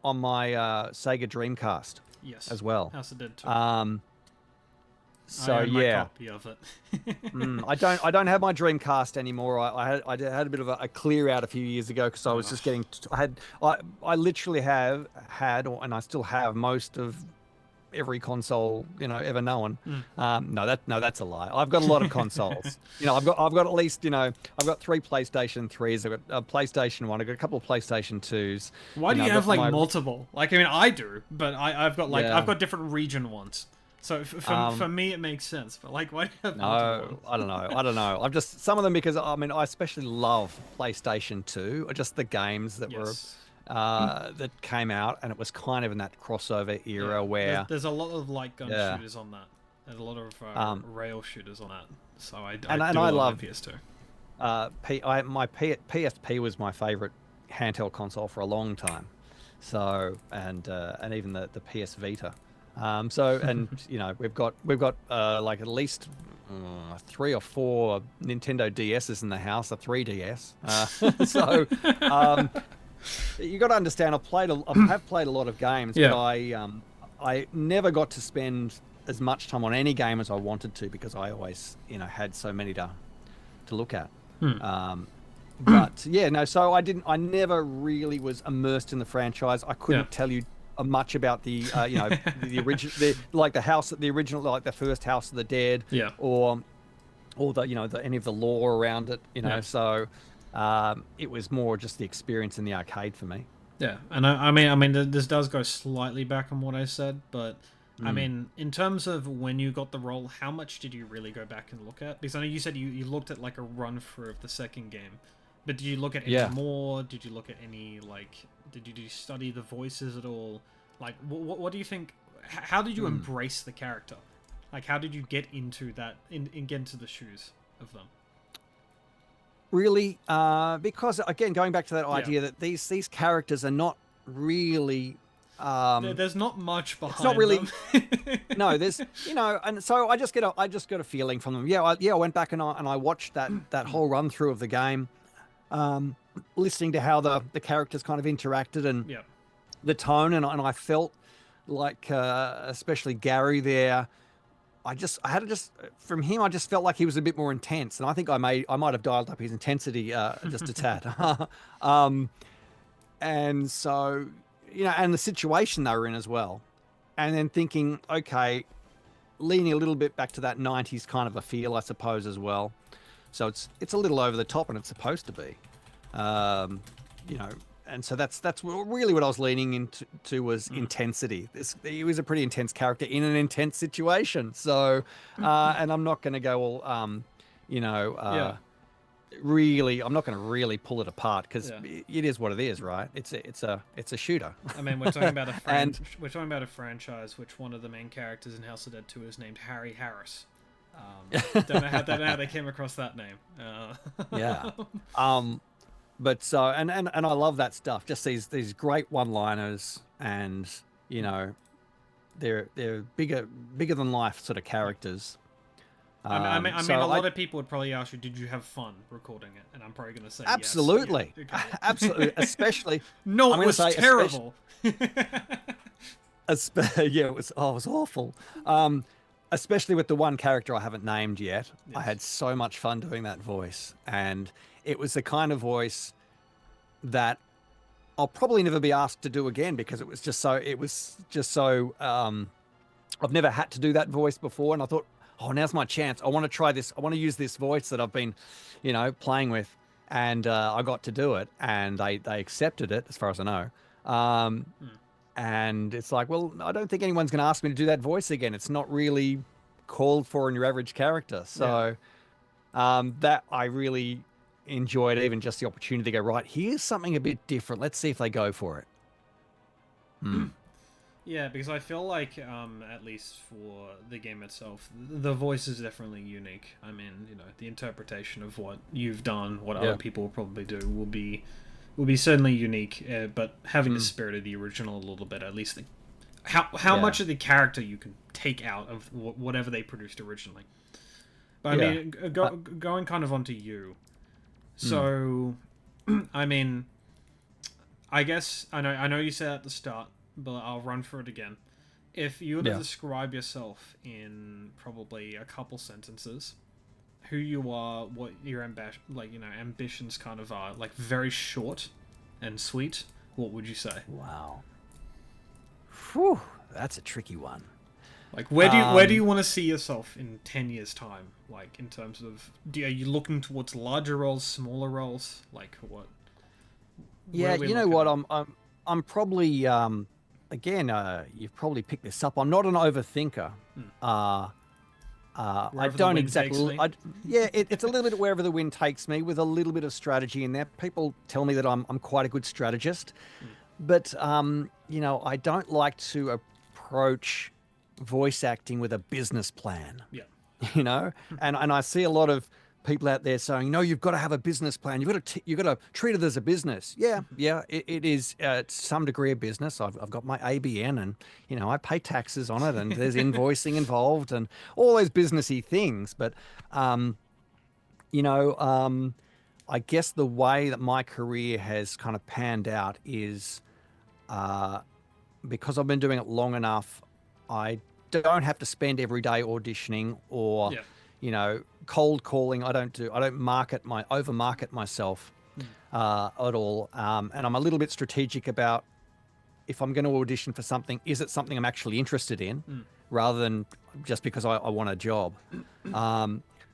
on my Sega Dreamcast. Yes. As well. House of Dead 2. So I own my copy of it. I don't have my Dreamcast anymore. I had a bit of a clear out a few years ago because I was just getting. I literally had and I still have most of every console, you know, ever known. No, that's a lie. I've got a lot of consoles. You know, I've got at least, you know, I've got 3 PlayStation 3s. I've got a PlayStation 1. I've got a couple of PlayStation 2s. Why do you have like multiple? Like, I mean, I do, but I've got like I've got different region ones. So for me, it makes sense. But like, why do you have multiple? I don't know. I'm just some of them because I mean I especially love PlayStation 2. Just the games that were that came out, and it was kind of in that crossover era where there's a lot of light gun shooters on that. There's a lot of rail shooters on that. So I love PS2. My PSP was my favorite handheld console for a long time. So and even the PS Vita. So and you know we've got like at least 3 or 4 Nintendo DSs in the house, a 3DS. So you got to understand, I have played a lot of games, but I never got to spend as much time on any game as I wanted to because I always, you know, had so many to look at. But yeah, no. So I never really was immersed in the franchise. I couldn't tell you much about the you know the original, the original, like the first House of the Dead, or the, you know, any of the lore around it, you know. So it was more just the experience in the arcade for me. Yeah, and I mean this does go slightly back on what I said, but I mean, in terms of when you got the role, how much did you really go back and look at? Because I know you said you looked at like a run through of the second game, but did you look at any more? Did you look at any, like, did you study the voices at all? Like, what do you think? How did you embrace the character? Like, how did you get into that, get into the shoes of them? Really, because again, going back to that idea that these characters are not really. There's not much behind. It's not really. Them. No, there's, you know, and so I just get a feeling from them. I went back and I watched that whole run through of the game, listening to how the characters kind of interacted and the tone, and I felt like especially Gary there. I from him, I just felt like he was a bit more intense, and I think I might have dialed up his intensity just a tad. And so, you know, and the situation they were in as well, and then thinking, okay, leaning a little bit back to that 90s kind of a feel, I suppose, as well. So it's a little over the top, and it's supposed to be, you know, and so that's really what I was leaning into was intensity. He was a pretty intense character in an intense situation. So, and I'm not going to go all, you know, Yeah. really, I'm not going to really pull it apart because Yeah. it is what it is, right? It's a shooter. I mean, we're talking about a And we're talking about a franchise which one of the main characters in House of Dead 2 is named Harry Harris. Don't know how they came across that name. yeah. But so and I love that stuff. Just these great one-liners, and you know, they're bigger than life sort of characters. I mean, So a lot of people would probably ask you, "Did you have fun recording it?" And I'm probably going to say yes. absolutely, Yeah, okay. absolutely, especially No, I'm it going to was say terrible. yeah, it was awful. Especially with the one character I haven't named yet. Yes. I had so much fun doing that voice, and it was the kind of voice that I'll probably never be asked to do again because it was just so I've never had to do that voice before, and I thought, oh, now's my chance. I want to try this. I want to use this voice that I've been, you know, playing with, and I got to do it, and they accepted it as far as I know. And it's like, well, I don't think anyone's going to ask me to do that voice again. It's not really called for in your average character. So that I really enjoyed, even just the opportunity to go, right, here's something a bit different. Let's see if they go for it. Yeah, because I feel like, at least for the game itself, the voice is definitely unique. I mean, you know, the interpretation of what you've done, what other people will probably do, will be certainly unique. But having the spirit of the original a little bit, at least, how much of the character you can take out of whatever they produced originally. But I mean, going kind of onto you. So, I mean, I guess I know you said at the start, but I'll run through it again. If you were to describe yourself in probably a couple sentences, who you are, what your ambitions kind of are, like very short and sweet, what would you say? Wow. Whew, that's a tricky one. Like, where do you want to see yourself in 10 years' time? Like, in terms of, are you looking towards larger roles, smaller roles? Like, what? Yeah, you know what? I'm probably again. You've probably picked this up. I'm not an overthinker. I don't exactly. It's a little bit wherever the wind takes me, with a little bit of strategy in there. People tell me that I'm quite a good strategist, but you know, I don't like to approach voice acting with a business plan. Yeah. You know, and I see a lot of people out there saying, no, you've got to have a business plan. You've got to treat it as a business. Yeah, it is to some degree a business. I've got my ABN, and you know, I pay taxes on it, and there's invoicing involved, and all those businessy things. But you know, I guess the way that my career has kind of panned out is because I've been doing it long enough. I don't have to spend every day auditioning or you know, cold calling. I don't overmarket myself at all. And I'm a little bit strategic about, if I'm going to audition for something, is it something I'm actually interested in, rather than just because I want a job.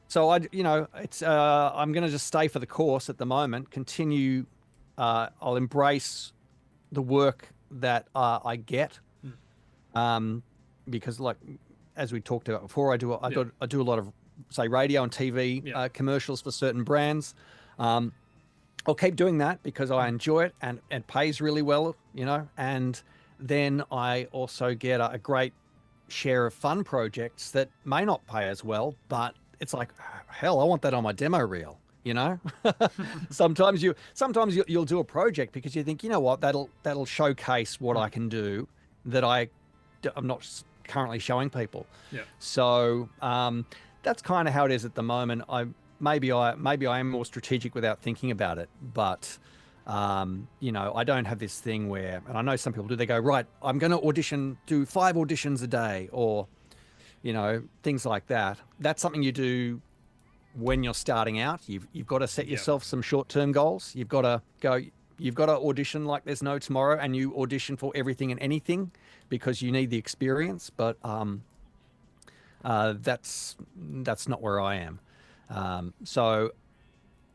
So I'm going to just stay for the course at the moment. Continue. I'll embrace the work that I get. Because, like, as we talked about before, I do a lot of, say, radio and TV commercials for certain brands. I'll keep doing that because I enjoy it, and it pays really well, you know. And then I also get a great share of fun projects that may not pay as well, but it's like, hell, I want that on my demo reel, you know. Sometimes you'll do a project because you think, you know what, that'll showcase what I can do that I'm not currently showing people. So that's kind of how it is at the moment. Maybe I am more strategic without thinking about it, but you know, I don't have this thing where, and I know some people do, they go, right, I'm going to do 5 auditions a day, or you know, things like that. That's something you do when you're starting out. You've got to set yourself some short-term goals. You've got to audition like there's no tomorrow, and you audition for everything and anything because you need the experience. But that's not where I am. So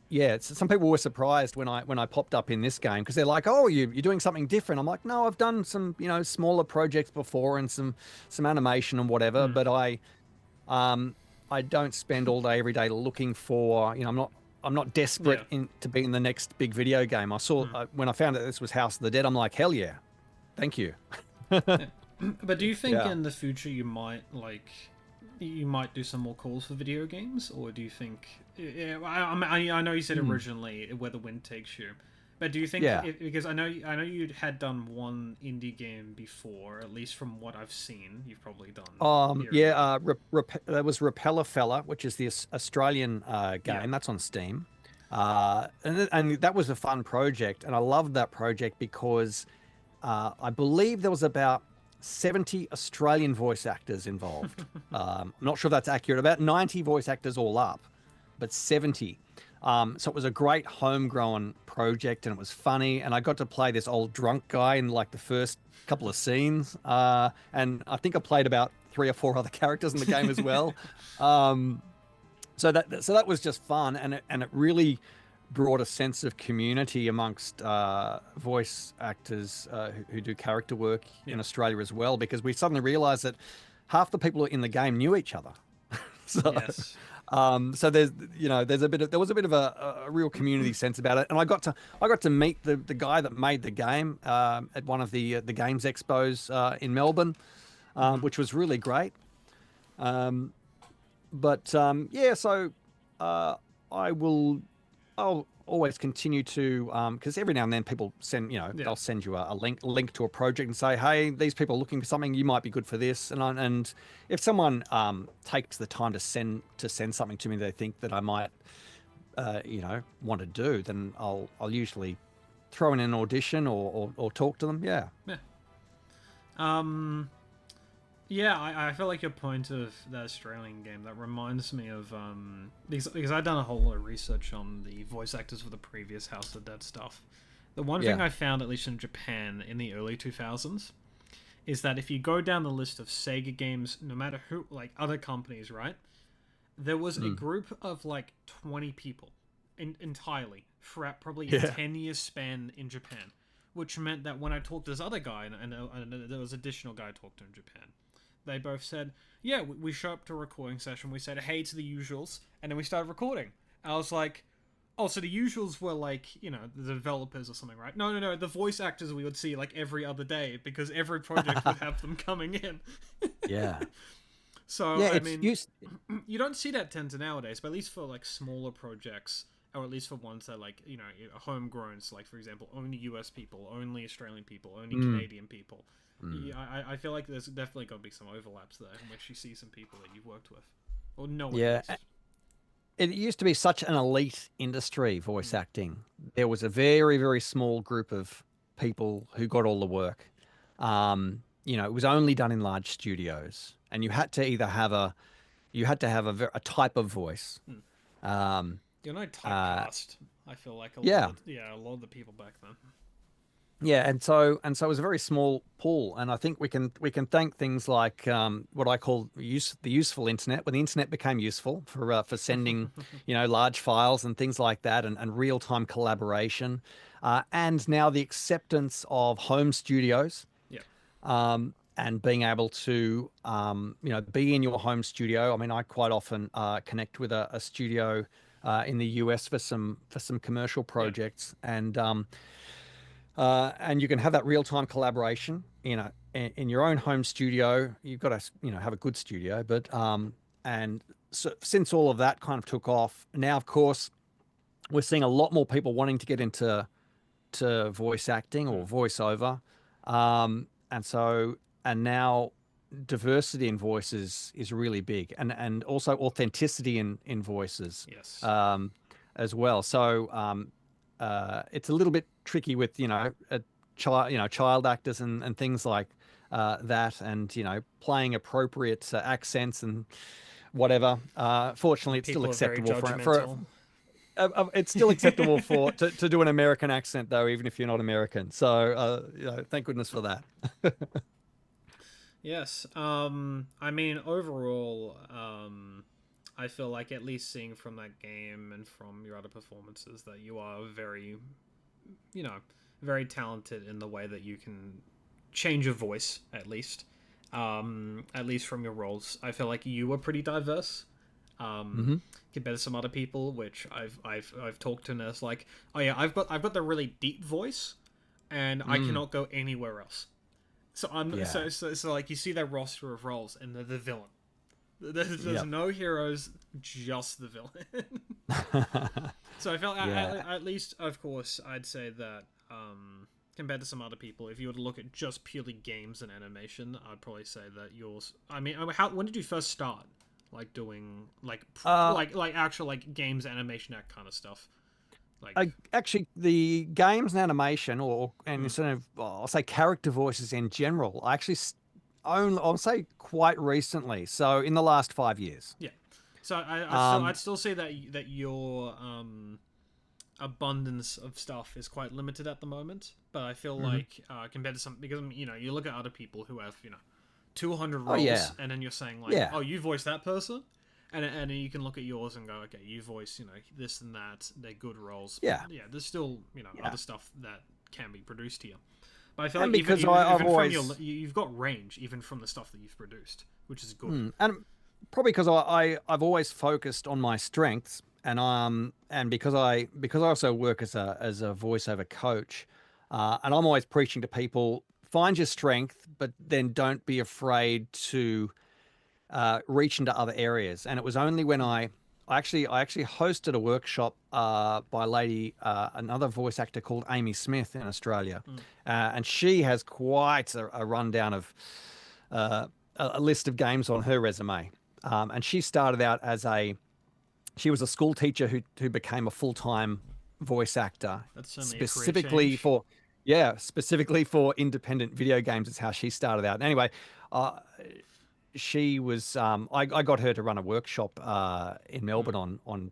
yeah, some people were surprised when I popped up in this game because they're like, "Oh, you're doing something different." I'm like, "No, I've done some smaller projects before and some animation and whatever, Mm, but um I don't spend all day every day looking for I'm not yeah. desperate to be in the next big video game. I saw Mm. when I found out this was House of the Dead, I'm like, hell yeah, thank you. Yeah. But do you think Yeah. in the future you might do some more calls for video games, or do you think? Yeah, I know you said Hmm. originally where the wind takes you, but do you think Yeah. because I know you had done one indie game before, at least from what I've seen, you've probably done here and Yeah, there. there was Repeller Fella, which is the Australian Yeah. game that's on Steam. And that was a fun project, and I loved that project because I believe there was about 70 Australian voice actors involved. I'm not sure if that's accurate, about 90 voice actors all up, but 70. So it was a great homegrown project and it was funny. And I got to play this old drunk guy in like the first couple of scenes. And I think I played about three or four other characters in the game as well. Um, so that was just fun, and it really brought a sense of community amongst voice actors who do character work Yeah. in Australia as well, because we suddenly realised that half the people in the game knew each other. So, Yes. so there was a bit of a real community sense about it, and I got to meet the guy that made the game at one of the games expos in Melbourne, Hmm. which was really great. Um, but yeah, so uh, I will. I'll always continue to because every now and then people send Yeah. they'll send you a link to a project and say, hey, these people are looking for something, you might be good for this, and if someone takes the time to send something to me they think that I might want to do, then I'll usually throw in an audition or talk to them. Yeah. Yeah. Um. Yeah, I feel like your point of that Australian game that reminds me of because I've done a whole lot of research on the voice actors for the previous House of the Dead stuff. The one thing Yeah. I found, at least in Japan in the early 2000s, is that if you go down the list of Sega games, no matter who, like other companies, right, there was a Mm. group of like 20 people entirely throughout probably a Yeah. 10-year span in Japan, which meant that when I talked to this other guy, and there was additional guy I talked to in Japan, they both said, yeah, we show up to a recording session, we said hey to the usuals, and then we started recording. I was like, oh, so the usuals were like, the developers or something, right? No, no, no, the voice actors we would see like every other day because every project would have them coming in. Yeah. So, Yeah. I It's mean, used. you don't see that tend to nowadays, but at least for like smaller projects, or at least for ones that like homegrown, so like for example, only US people, only Australian people, only Mm, Canadian people. mm. Yeah, I feel like there's definitely got to be some overlaps there in which you see some people that you've worked with, or know at Yeah. least. It used to be such an elite industry, voice Mm. acting. There was a very, very small group of people who got all the work. It was only done in large studios, and you had to have a type of voice. Mm. Um, uh, Typecast. I feel like yeah, a lot of the people back then. yeah, and so it was a very small pool, and I think we can thank things like what I call the useful internet, when the internet became useful for sending large files and things like that, and real time collaboration, and now the acceptance of home studios, Yeah. and being able to be in your home studio. I mean, I quite often connect with a studio in the US for some commercial Yeah. projects, and you can have that real-time collaboration in your own home studio. You've got to have a good studio, but and so since all of that kind of took off, now of course we're seeing a lot more people wanting to get into voice acting Mm. or voiceover, and now diversity in voices is really big, and also authenticity in voices, Yes. um, as well. So it's a little bit tricky with child actors and things like that, and playing appropriate accents and whatever. Fortunately, it's still People are very acceptable for judgmental. it's still acceptable to do an American accent though, even if you're not American. So thank goodness for that. Yes. I mean, overall, I feel like at least seeing from that game and from your other performances that you are very, you know, very talented in the way that you can change your voice at least from your roles. I feel like you were pretty diverse Mm-hmm. compared to some other people, which I've talked to, and it's like, oh yeah, I've got the really deep voice, and I Mm. cannot go anywhere else. So I'm Yeah. so like you see that roster of roles, and they're the villain. There's Yep. no heroes, just the villain. So I felt Yeah. at least, of course, I'd say that compared to some other people, if you were to look at just purely games and animation, I'd probably say that yours. How when did you first start like doing Uh, like actual like games animation, that kind of stuff? Like, Actually, the games and animation, mm, sort of, I'll say character voices in general, I actually only, I'll say quite recently. So in the last 5 years. yeah. So I'd Um, still say that your abundance of stuff is quite limited at the moment. But I feel mhm. like compared to some, because you look at other people who have 200 Oh roles, yeah, and then you're saying like, yeah, oh, you voice that person, and you can look at yours and go, okay, you voice this and that. They're good roles, but yeah, yeah, there's still yeah. other stuff that can be produced here. But I feel And like even because even, I've even from always, you've got range even from the stuff that you've produced, which is good. and probably because I've always focused on my strengths, and because I also work as a voiceover coach, and I'm always preaching to people, find your strength, but then don't be afraid to reach into other areas. And it was only when I actually hosted a workshop by a lady, another voice actor called Amy Smith in Australia, Mm. and she has quite a rundown of uh, a list of games on her resume. And she started out as she was a school teacher who became a full-time voice actor That's certainly a career specifically change. for, yeah, specifically for independent video games. Is how she started out. Anyway, uh, she was I got her to run a workshop in Mm. Melbourne on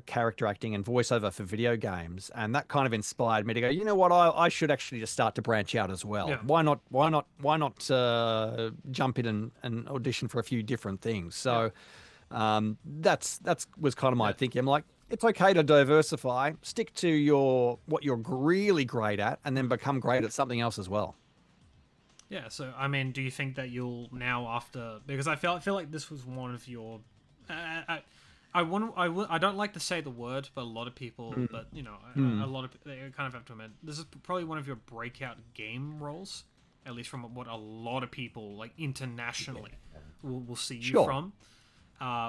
character acting and voiceover for video games, and that kind of inspired me to go, you know what, I should actually just start to branch out as well. Yeah, Why not jump in and audition for a few different things? yeah, So that's was kind of my yeah. thinking. I'm like, it's okay to diversify, stick to your what you're really great at, and then Mm. become great at something else as well. Yeah, so I mean, do you think that you'll now after, because I feel like this was one of your I don't like to say the word, but a lot of people, Mm. but a Mm. lot of they kind of have to admit this is probably one of your breakout game roles, at least from what a lot of people like internationally will see you Sure. from.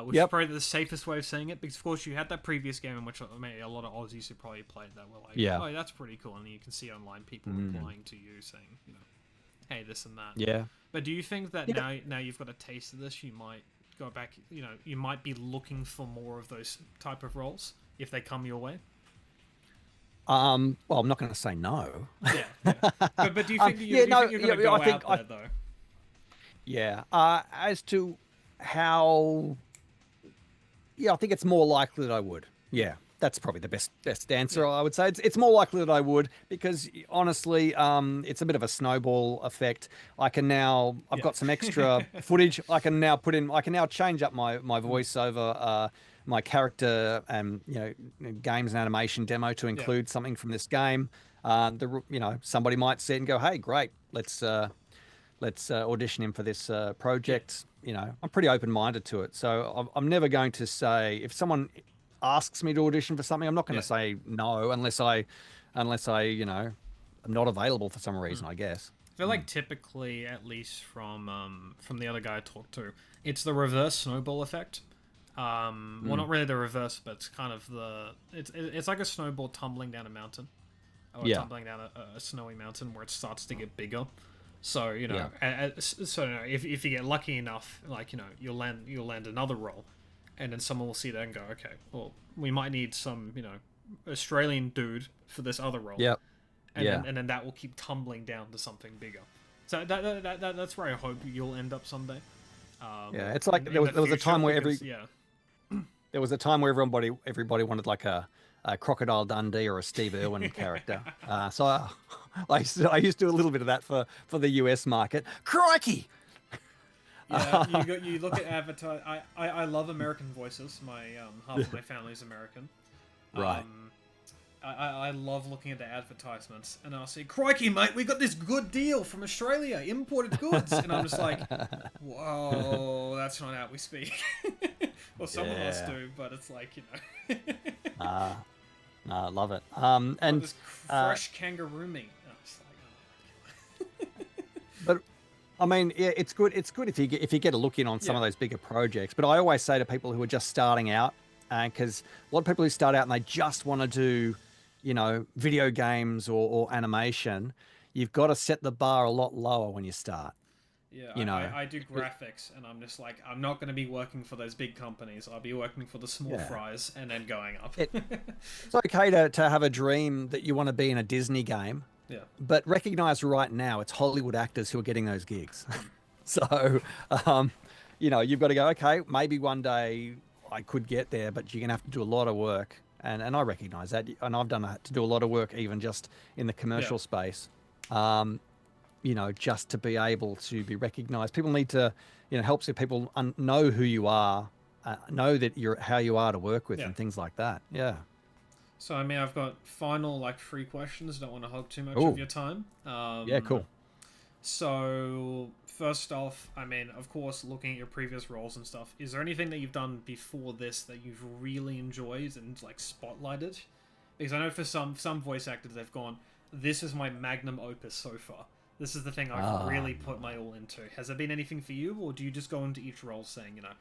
Which is Yep. probably the safest way of saying it, because of course you had that previous game in which maybe a lot of Aussies who probably played that were like, Yeah. oh, that's pretty cool, and you can see online people Mm. replying to you saying, hey, this and that. Yeah. But do you think that Yeah. now you've got a taste of this, you might go back, you might be looking for more of those type of roles if they come your way? Well, I'm not going to say no. Yeah, yeah. But do you think that Yeah, do you think no, you're gonna yeah, I go think out there though? yeah. As to how, yeah, I think it's more likely that I would. Yeah, Yeah, that's probably the best yeah, answer I would say. It's more likely that I would because honestly, it's a bit of a snowball effect. I've got some extra yeah, footage. I can now change up my voiceover, my character, and games and animation demo to yeah, include something from this game. Somebody might see it and go, "Hey, great, let's audition him for this yeah. project." I'm pretty open-minded to it. So I'm never going to say, if someone asks me to audition for something, I'm not going to Yeah. say no unless I am not available for some Mm. reason, I guess. I feel Mm. like typically, at least from the other guy I talked to, it's the reverse snowball effect. Well, Mm. not really the reverse, but it's kind of it's like a snowball tumbling down a mountain, or Yeah. tumbling down a snowy mountain where it starts to get bigger. So Yeah. if you get lucky enough, like you'll land another roll, and then someone will see that and go, okay, well, we might need some Australian dude for this other role, Yeah. and Yeah. then that will keep tumbling down to something bigger. So that's where I hope you'll end up someday. Yeah. It's like In the there was a future, time where because yeah, everybody wanted like a Crocodile Dundee or a Steve Irwin character. So I used to do a little bit of that for the US market. Crikey! Yeah, you look at advertise. I love American voices. My half of my family is American. Right. Um, I love looking at the advertisements, and I'll see, crikey, mate, we got this good deal from Australia, imported goods, and I'm just like, whoa, that's not how we speak. Well, some of us Yeah. do, but it's like, you know, I love it. got And this fresh kangaroo meat. And I'm just like, oh. but I mean, yeah, it's good. It's good if you get a look in on some of those bigger projects. But I always say to people who are just starting out, because a lot of people who start out and they just want to do, video games or animation, you've got to set the bar a lot lower when you start. Yeah, You know, I do graphics, and I'm just like, I'm not going to be working for those big companies. I'll be working for the small yeah. fries and then going up. It's okay to have a dream that you want to be in a Disney game, Yeah. but recognize right now it's Hollywood actors who are getting those gigs. So, um, you've got to go, okay, maybe one day I could get there, but you're going to have to do a lot of work. And I recognize that. And I've done that to do a lot of work, even just in the Yeah. commercial space, just to be able to be recognized. People need to, helps if people know who you are, know that you're how you are to work with Yeah. and things like that. Yeah. So, I mean, I've got final, like, 3 questions. Don't want to hog too much of Oh, your time. yeah, cool. So, first off, I mean, of course, looking at your previous roles and stuff, is there anything that you've done before this that you've really enjoyed and, like, spotlighted? Because I know for some voice actors, they've gone, this is my magnum opus so far. This is the thing I've really put my all into. Has there been anything for you, or do you just go into each role saying, I'm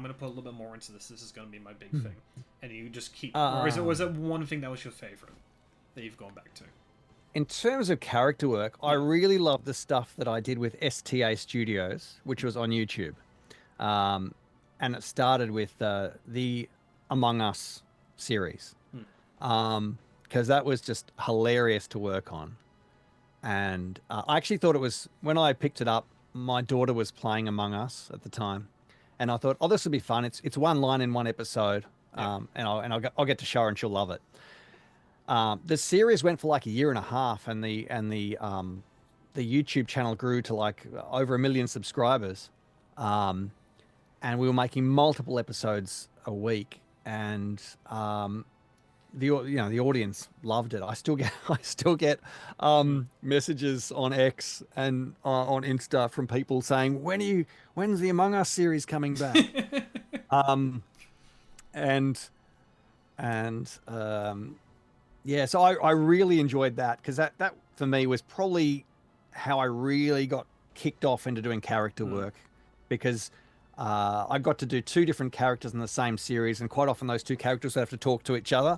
gonna put a little bit more into this. This is gonna be my big thing, and you just keep. Or was it one thing that was your favorite that you've gone back to? In terms of character work, I really love the stuff that I did with STA Studios, which was on YouTube. And it started with the Among Us series, because that was just hilarious to work on. And I actually thought it was, when I picked it up, my daughter was playing Among Us at the time, and I thought, oh, this will be fun. It's one line in one episode, and I'll get to show her and she'll love it. The series went for like a year and a half, and the YouTube channel grew to like over 1 million subscribers, and we were making multiple episodes a week, and the audience loved it. I still get messages on X and on Insta from people saying, when's the Among Us series coming back? um, and and Yeah, so I really enjoyed that, because that for me was probably how I really got kicked off into doing character work, because I got to do two different characters in the same series, and quite often those two characters have to talk to each other,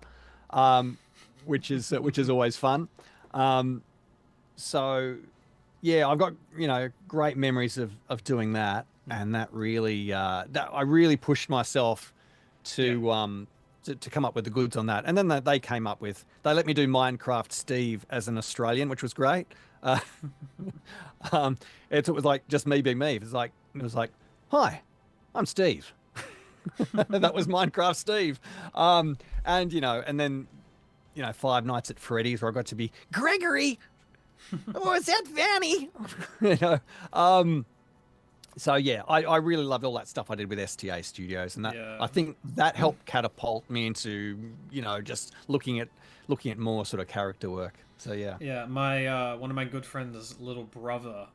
um, which is always fun. So yeah, I've got great memories of doing that, and that really that I really pushed myself Yeah. to come up with the goods on that. And then they let me do Minecraft Steve as an Australian, which was great. It was like just me being me. It was like, hi, I'm Steve. That was Minecraft Steve. And then Five Nights at Freddy's, where I got to be Gregory. Oh, is that Vanny? you know. So yeah, I really loved all that stuff I did with STA Studios, and that Yeah. I think that helped catapult me into just looking at more sort of character work. So yeah. Yeah, my one of my good friends' little brother.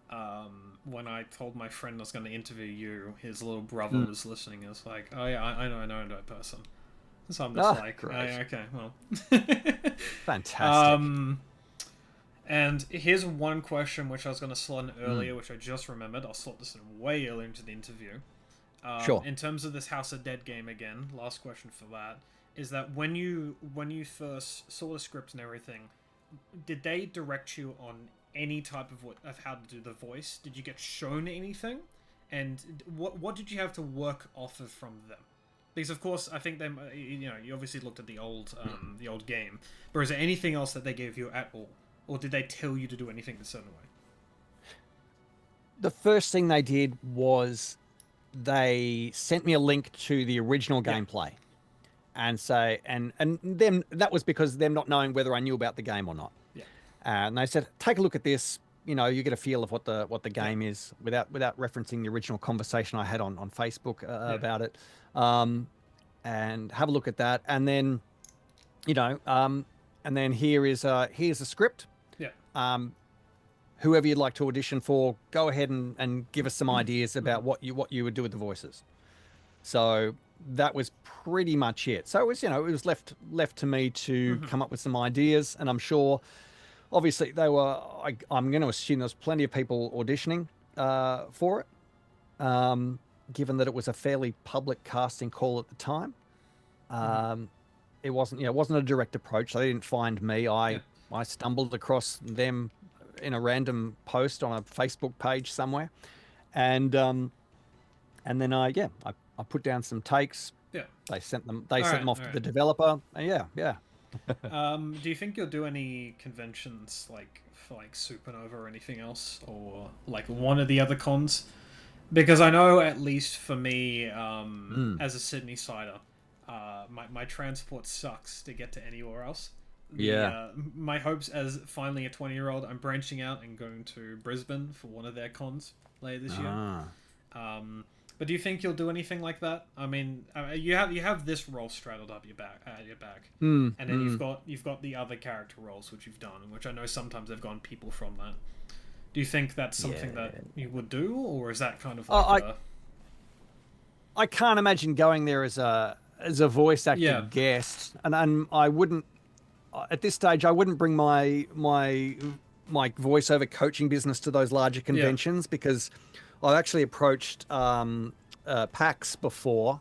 When I told my friend I was going to interview you, his little brother was listening. It was like, oh yeah, I know that person. So I'm just like, great. okay, well. Fantastic. And here's one question which I was going to slot in earlier, which I just remembered. I'll slot this in way earlier into the interview. Sure. In terms of this House of Dead game again, last question for that is that when you first saw the script and everything, did they direct you on any type of how to do the voice? Did you get shown anything? And what did you have to work off of from them? Because of course, I think you obviously looked at the old game, but is there anything else that they gave you at all, or did they tell you to do anything a certain way? The first thing they did was they sent me a link to the original gameplay, and them that was because them not knowing whether I knew about the game or not. Yeah. And they said, take a look at this. you get a feel of what the game is without referencing the original conversation I had on Facebook about it, and have a look at that, and then here's a script. Yeah. Whoever you'd like to audition for, go ahead and give us some ideas about what you would do with the voices. So that was pretty much it. So it was left to me to come up with some ideas, and I'm sure, obviously, I'm going to assume there's plenty of people auditioning for it, given that it was a fairly public casting call at the time. It wasn't a direct approach. They didn't find me. I stumbled across them in a random post on a Facebook page somewhere, and then I put down some takes. Yeah. They sent them off to the developer. And do you think you'll do any conventions for Supernova or anything else, or like one of the other cons? Because I know, at least for me, as a Sydney sider, my transport sucks to get to anywhere else. My hopes as finally a 20-year-old, I'm branching out and going to Brisbane for one of their cons later this year. But do you think you'll do anything like that? I mean, you have this role straddled up your back, and then you've got the other character roles which you've done, which I know sometimes they've gone people from that. Do you think that's something that you would do, or is that kind of like I can't imagine going there as a voice actor guest, and I wouldn't at this stage. I wouldn't bring my voiceover coaching business to those larger conventions because I've actually approached PAX before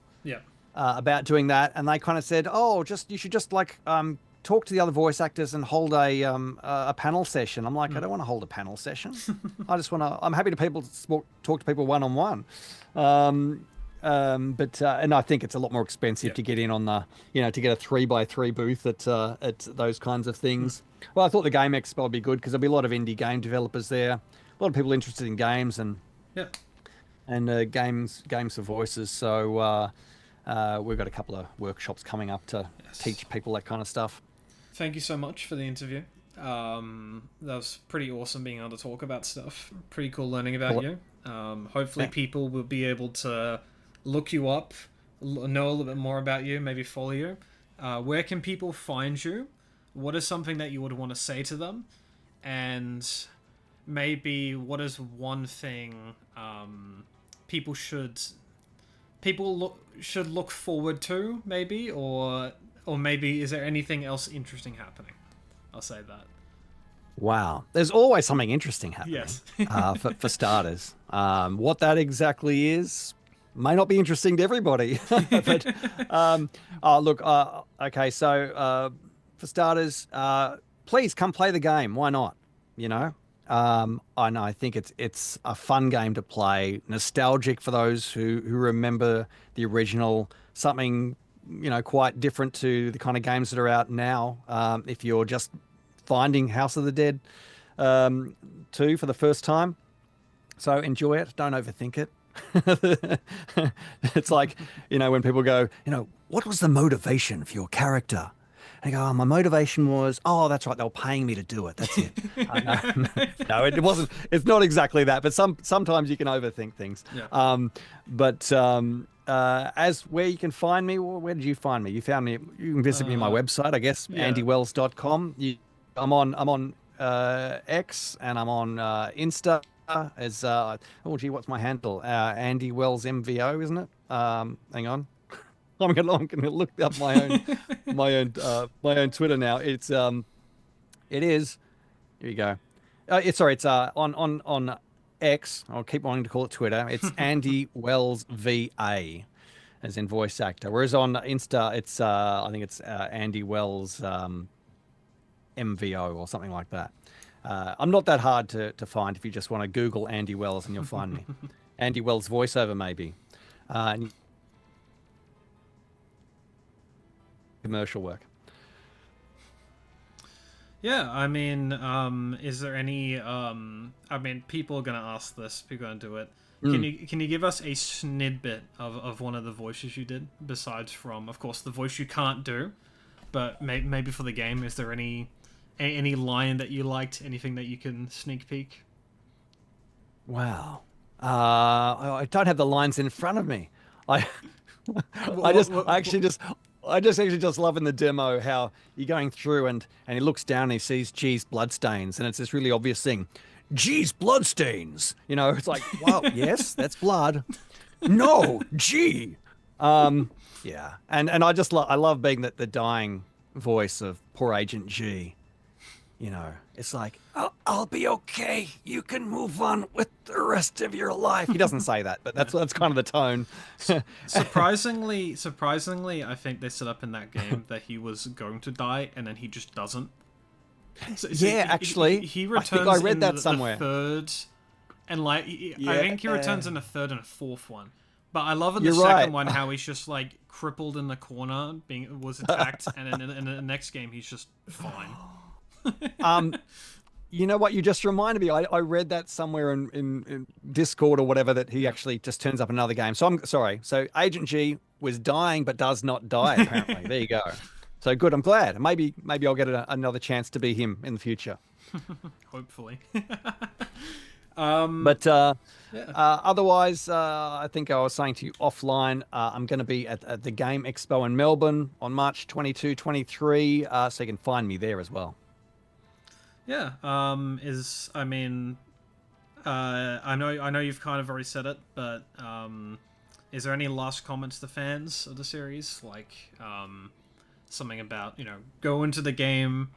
about doing that, and they kind of said, "Oh, you should just talk to the other voice actors and hold a panel session." I'm like, I don't want to hold a panel session. I just want to. I'm happy to talk to people one on one. But I think it's a lot more expensive to get in on the, to get a 3x3 booth at those kinds of things. Well, I thought the Game Expo would be good because there'll be a lot of indie game developers there, a lot of people interested in games and games for voices. So we've got a couple of workshops coming up to teach people that kind of stuff. Thank you so much for the interview. That was pretty awesome being able to talk about stuff. Pretty cool learning about you. Hopefully people will be able to look you up, know a little bit more about you, maybe follow you. Where can people find you? What is something that you would want to say to them? And maybe what is one thing people should look forward to, maybe, or maybe is there anything else interesting happening? I'll say that. Wow, there's always something interesting happening. Yes. For starters, what that exactly is may not be interesting to everybody. But look, okay, so for starters, please come play the game. Why not? I think it's a fun game to play, nostalgic for those who remember the original, something quite different to the kind of games that are out now. If you're just finding House of the Dead 2 for the first time, so enjoy it, don't overthink it. It's like, when people go, what was the motivation for your character? And I go, my motivation was, that's right, they were paying me to do it. That's it. No, it wasn't. It's not exactly that, but sometimes you can overthink things. Yeah. As where you can find me, where did you find me? You found me. You can visit me on my website, I guess, andywells.com. I'm on X, and I'm on Insta as what's my handle? Andy Wells MVO, isn't it? Hang on. I'm gonna look up my own Twitter now. It is. Here you go. It's on X. I'll keep wanting to call it Twitter. It's Andy Wells VA, as in voice actor. Whereas on Insta, it's I think it's Andy Wells MVO or something like that. I'm not that hard to find if you just want to Google Andy Wells and you'll find me. Andy Wells voiceover maybe. Commercial work. Yeah, I mean, is there any? I mean, people are gonna ask this. People are gonna do it. Can you give us a snippet of one of the voices you did, besides from, of course, the voice you can't do, but maybe for the game? Is there any line that you liked? Anything that you can sneak peek? Wow. I don't have the lines in front of me. I I actually just actually just love in the demo how you're going through and he looks down and he sees G's bloodstains and it's this really obvious thing. G's bloodstains. You know, it's like, wow, yes, that's blood. No, G. Yeah. And I love being the dying voice of poor Agent G. You know, it's like, I'll be okay. You can move on with the rest of your life. He doesn't say that, but that's kind of the tone. Surprisingly, I think they set up in that game that he was going to die, and then he just doesn't. So Yeah, actually, he I think returns I read in that the somewhere. third, and like I think he returns in the third and the fourth one. But I love in the You're second right. one how he's just like crippled in the corner, was attacked, and then in the next game he's just fine. Um, you know what? You just reminded me. I read that somewhere in Discord or whatever that he actually just turns up in another game. So I'm sorry. So Agent G was dying but does not die, apparently. There you go. So good. I'm glad. Maybe I'll get another chance to be him in the future. Hopefully. But Yeah. otherwise, I think I was saying to you offline, I'm going to be at the Game Expo in Melbourne on March 22, 23. So you can find me there as well. Yeah. I know you've kind of already said it, but is there any last comments to fans of the series, like something about go into the game,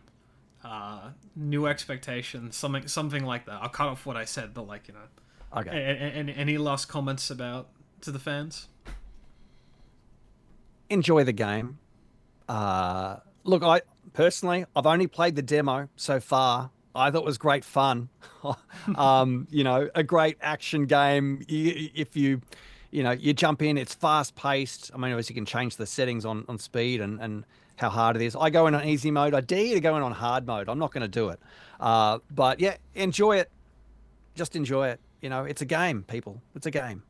new expectations, something like that? I'll cut off what I said, but like Okay. any last comments about to the fans? Enjoy the game. Look, I personally, I've only played the demo so far. I thought it was great fun. A great action game. If you jump in, it's fast paced. I mean, obviously you can change the settings on speed and how hard it is. I go in on easy mode. I dare you to go in on hard mode. I'm not going to do it. But yeah, enjoy it. Just enjoy it. It's a game, people. It's a game.